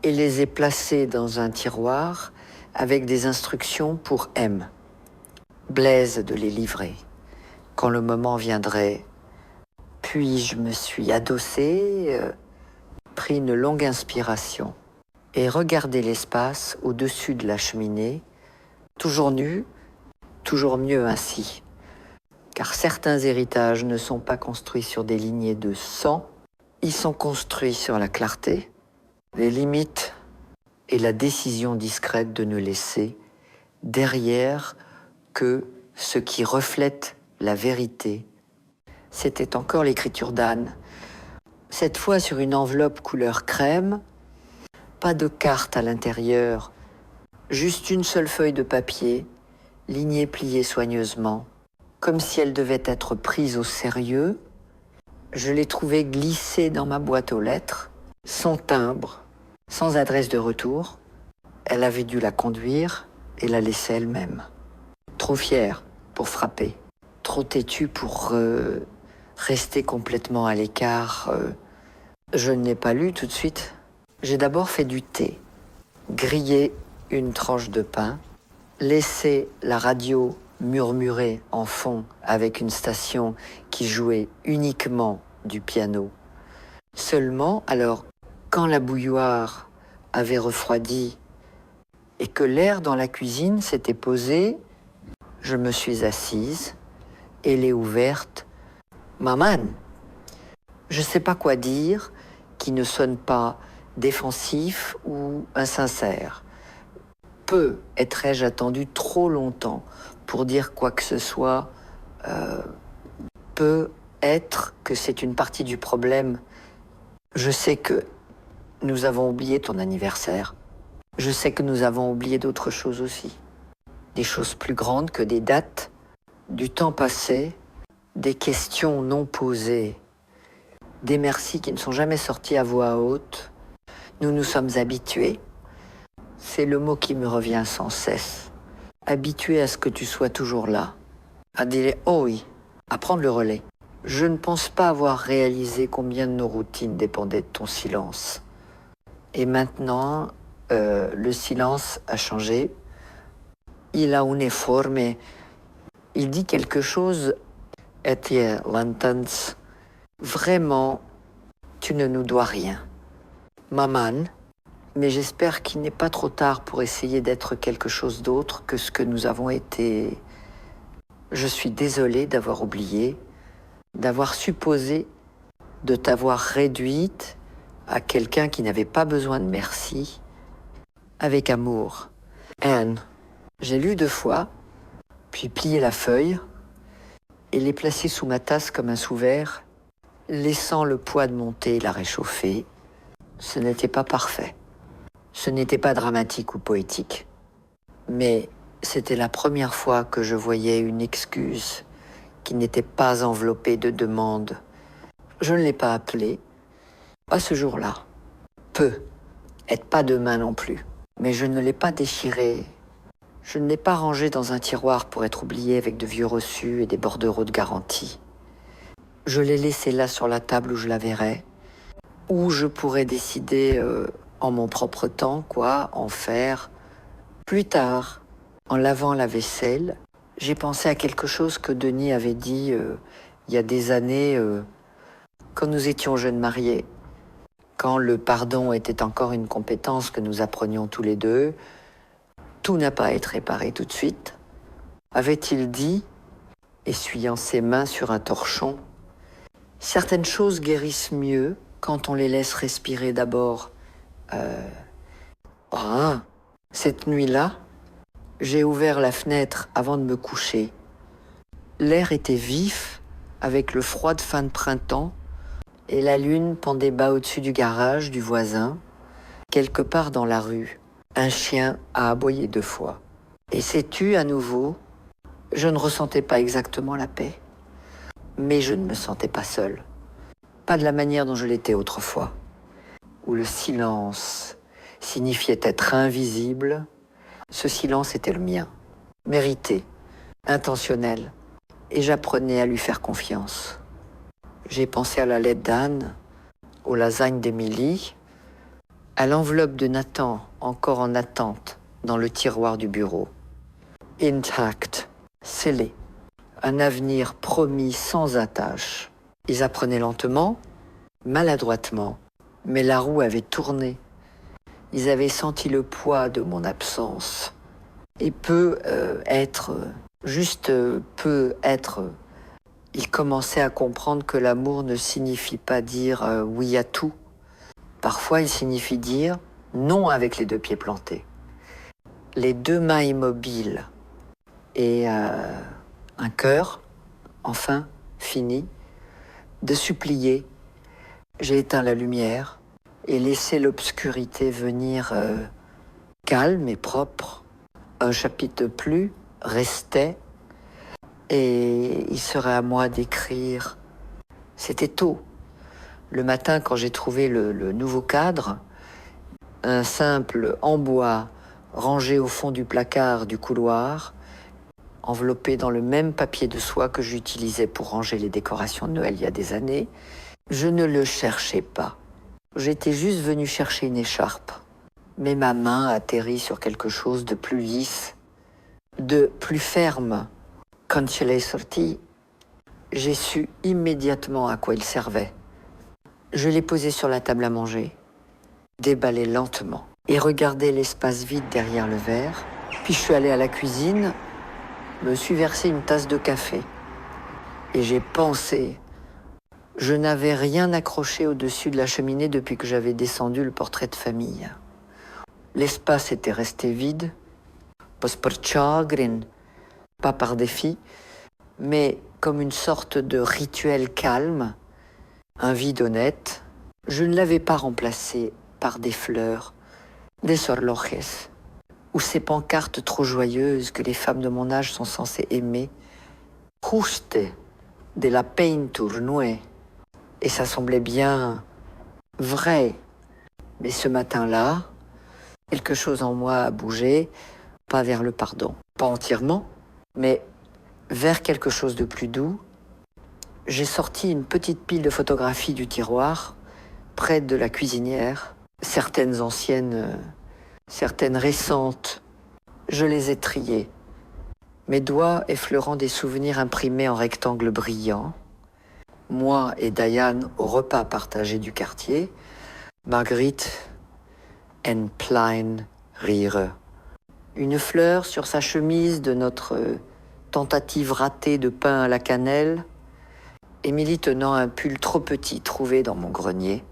et les ai placées dans un tiroir avec des instructions pour M. Blaise de les livrer quand le moment viendrait. Puis je me suis adossée, pris une longue inspiration et regardé l'espace au-dessus de la cheminée, toujours nu, toujours mieux ainsi. Car certains héritages ne sont pas construits sur des lignées de sang, ils sont construits sur la clarté, les limites et la décision discrète de ne laisser derrière que ce qui reflète la vérité. C'était encore l'écriture d'Anne, cette fois sur une enveloppe couleur crème, pas de carte à l'intérieur, juste une seule feuille de papier, lignée pliée soigneusement, comme si elle devait être prise au sérieux. Je l'ai trouvée glissée dans ma boîte aux lettres, sans timbre, sans adresse de retour. Elle avait dû la conduire et la laisser elle-même. Trop fière pour frapper, trop têtue pour rester complètement à l'écart. Je ne l'ai pas lu tout de suite. J'ai d'abord fait du thé, grillé une tranche de pain, laissé la radio murmurer en fond avec une station qui jouait uniquement du piano. Seulement, alors, quand la bouilloire avait refroidi et que l'air dans la cuisine s'était posé, je me suis assise et l'ai ouverte. Maman, je ne sais pas quoi dire qui ne sonne pas défensif ou insincère. Peu être-je attendu trop longtemps pour dire quoi que ce soit. Peut être que c'est une partie du problème. Je sais que nous avons oublié ton anniversaire. Je sais que nous avons oublié d'autres choses aussi. Des choses plus grandes que des dates, du temps passé, des questions non posées, des merci qui ne sont jamais sortis à voix haute. Nous nous sommes habitués. C'est le mot qui me revient sans cesse. Habitués à ce que tu sois toujours là. À dire « oh oui », à prendre le relais. Je ne pense pas avoir réalisé combien de nos routines dépendaient de ton silence. Et maintenant, le silence a changé. Il a une forme. Il dit quelque chose. Etienne Lantens. Vraiment, tu ne nous dois rien. Maman, mais j'espère qu'il n'est pas trop tard pour essayer d'être quelque chose d'autre que ce que nous avons été. Je suis désolée d'avoir oublié, d'avoir supposé, de t'avoir réduite à quelqu'un qui n'avait pas besoin de merci, avec amour. Anne, j'ai lu 2 fois, puis plié la feuille et l'ai placée sous ma tasse comme un sous-verre, laissant le poids de mon thé la réchauffer. Ce n'était pas parfait. Ce n'était pas dramatique ou poétique. Mais c'était la première fois que je voyais une excuse qui n'était pas enveloppée de demandes. Je ne l'ai pas appelée, pas ce jour-là. Peu, et pas demain non plus. Mais je ne l'ai pas déchirée. Je ne l'ai pas rangé dans un tiroir pour être oublié avec de vieux reçus et des bordereaux de garantie. Je l'ai laissé là sur la table où je la verrai, où je pourrais décider en mon propre temps quoi en faire plus tard. En lavant la vaisselle, j'ai pensé à quelque chose que Denis avait dit il y a des années quand nous étions jeunes mariés, quand le pardon était encore une compétence que nous apprenions tous les deux. Tout n'a pas à être réparé tout de suite, avait-il dit, essuyant ses mains sur un torchon. Certaines choses guérissent mieux quand on les laisse respirer d'abord. Cette nuit-là, j'ai ouvert la fenêtre avant de me coucher. L'air était vif, avec le froid de fin de printemps, et la lune pendait bas au-dessus du garage du voisin. Quelque part dans la rue, un chien a aboyé 2 fois. Et sais-tu, à nouveau, je ne ressentais pas exactement la paix. Mais je ne me sentais pas seul. Pas de la manière dont je l'étais autrefois, où le silence signifiait être invisible. Ce silence était le mien, mérité, intentionnel, et j'apprenais à lui faire confiance. J'ai pensé à la lettre d'Anne, aux lasagnes d'Émilie, à l'enveloppe de Nathan, encore en attente, dans le tiroir du bureau. Intact, scellé, un avenir promis sans attache. Ils apprenaient lentement, maladroitement, mais la roue avait tourné. Ils avaient senti le poids de mon absence. Et ils commençaient à comprendre que l'amour ne signifie pas dire oui à tout. Parfois, il signifie dire non avec les 2 pieds plantés. Les 2 mains immobiles et un cœur, enfin, fini, de supplier. J'ai éteint la lumière et laissé l'obscurité venir calme et propre. Un chapitre de plus restait et il serait à moi d'écrire. C'était tôt. Le matin, quand j'ai trouvé le nouveau cadre, un simple en bois rangé au fond du placard du couloir, enveloppé dans le même papier de soie que j'utilisais pour ranger les décorations de Noël il y a des années, je ne le cherchais pas. J'étais juste venu chercher une écharpe. Mais ma main atterrit sur quelque chose de plus lisse, de plus ferme. Quand je l'ai sorti, j'ai su immédiatement à quoi il servait. Je l'ai posé sur la table à manger, déballé lentement, et regardé l'espace vide derrière le verre. Puis je suis allé à la cuisine, me suis versé une tasse de café. Et j'ai pensé. Je n'avais rien accroché au-dessus de la cheminée depuis que j'avais descendu le portrait de famille. L'espace était resté vide, pas par chagrin, pas par défi, mais comme une sorte de rituel calme, un vide honnête. Je ne l'avais pas remplacé par des fleurs, des horloges, ou ces pancartes trop joyeuses que les femmes de mon âge sont censées aimer. Juste de la peinture nouée. Et ça semblait bien vrai. Mais ce matin-là, quelque chose en moi a bougé, pas vers le pardon. Pas entièrement, mais vers quelque chose de plus doux. J'ai sorti une petite pile de photographies du tiroir, près de la cuisinière, certaines anciennes, certaines récentes. Je les ai triées, mes doigts effleurant des souvenirs imprimés en rectangles brillants. Moi et Diane au repas partagé du quartier, Marguerite en plein rire. Une fleur sur sa chemise de notre tentative ratée de pain à la cannelle, Émilie tenant un pull trop petit trouvé dans mon grenier,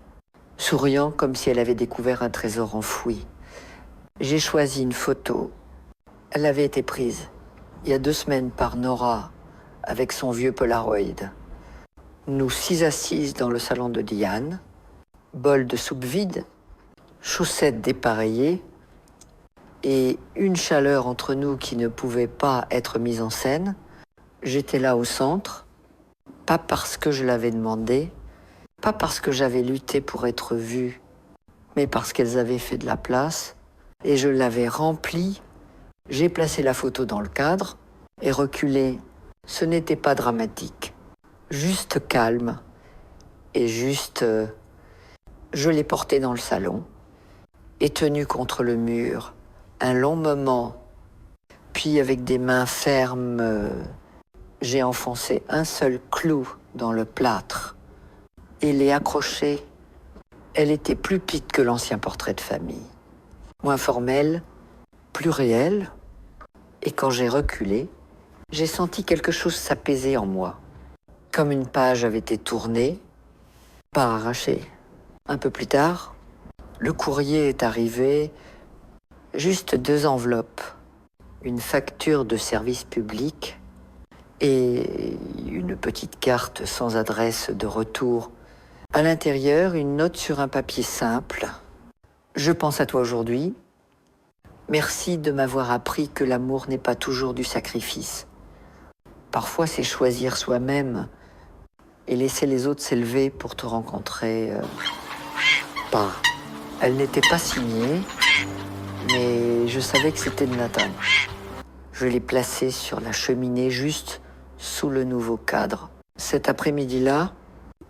souriant comme si elle avait découvert un trésor enfoui. J'ai choisi une photo. Elle avait été prise il y a 2 semaines par Nora avec son vieux Polaroid. Nous 6 assises dans le salon de Diane, bol de soupe vide, chaussettes dépareillées et une chaleur entre nous qui ne pouvait pas être mise en scène. J'étais là au centre, pas parce que je l'avais demandé, pas parce que j'avais lutté pour être vue, mais parce qu'elles avaient fait de la place et je l'avais remplie J'ai placé la photo dans le cadre et reculé. Ce n'était pas dramatique, juste calme et juste... je l'ai portée dans le salon et tenue contre le mur un long moment. Puis avec des mains fermes, j'ai enfoncé un seul clou dans le plâtre et l'ai accrochée. Elle était plus petite que l'ancien portrait de famille, moins formelle, plus réelle. Et quand j'ai reculé, j'ai senti quelque chose s'apaiser en moi, comme une page avait été tournée, pas arrachée. Un peu plus tard, le courrier est arrivé, juste 2 enveloppes, une facture de service public et une petite carte sans adresse de retour. À l'intérieur, une note sur un papier simple. Je pense à toi aujourd'hui. Merci de m'avoir appris que l'amour n'est pas toujours du sacrifice. Parfois, c'est choisir soi-même et laisser les autres s'élever pour te rencontrer. Pas. Elle n'était pas signée, mais je savais que c'était de Nathan. Je l'ai placée sur la cheminée juste sous le nouveau cadre. Cet après-midi-là,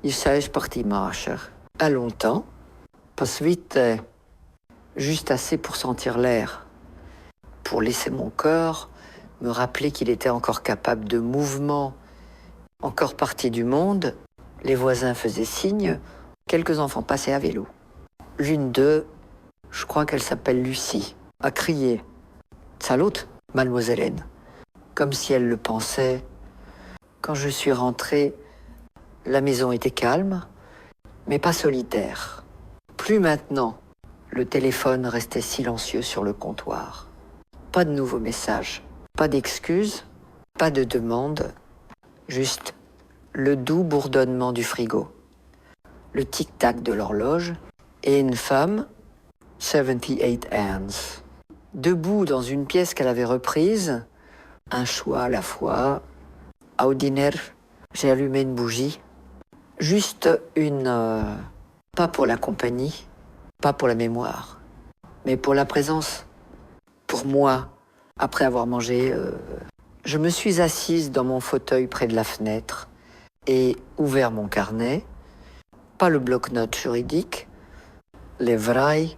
il s'est parti marcher. À longtemps, pas vite, juste assez pour sentir l'air, pour laisser mon corps me rappeler qu'il était encore capable de mouvement, encore partie du monde. Les voisins faisaient signe, quelques enfants passaient à vélo. L'une d'eux, je crois qu'elle s'appelle Lucie, a crié « Salut, mademoiselle N », comme si elle le pensait. Quand je suis rentré, la maison était calme, mais pas solitaire. Plus maintenant, le téléphone restait silencieux sur le comptoir. Pas de nouveaux messages, pas d'excuses, pas de demandes, juste le doux bourdonnement du frigo, le tic-tac de l'horloge et une femme, 78 hands, debout dans une pièce qu'elle avait reprise, un choix à la fois. Au dîner, j'ai allumé une bougie, juste une... pas pour la compagnie, pas pour la mémoire, mais pour la présence. Pour moi, après avoir mangé, je me suis assise dans mon fauteuil près de la fenêtre et ouvert mon carnet, pas le bloc-notes juridique, les vrailles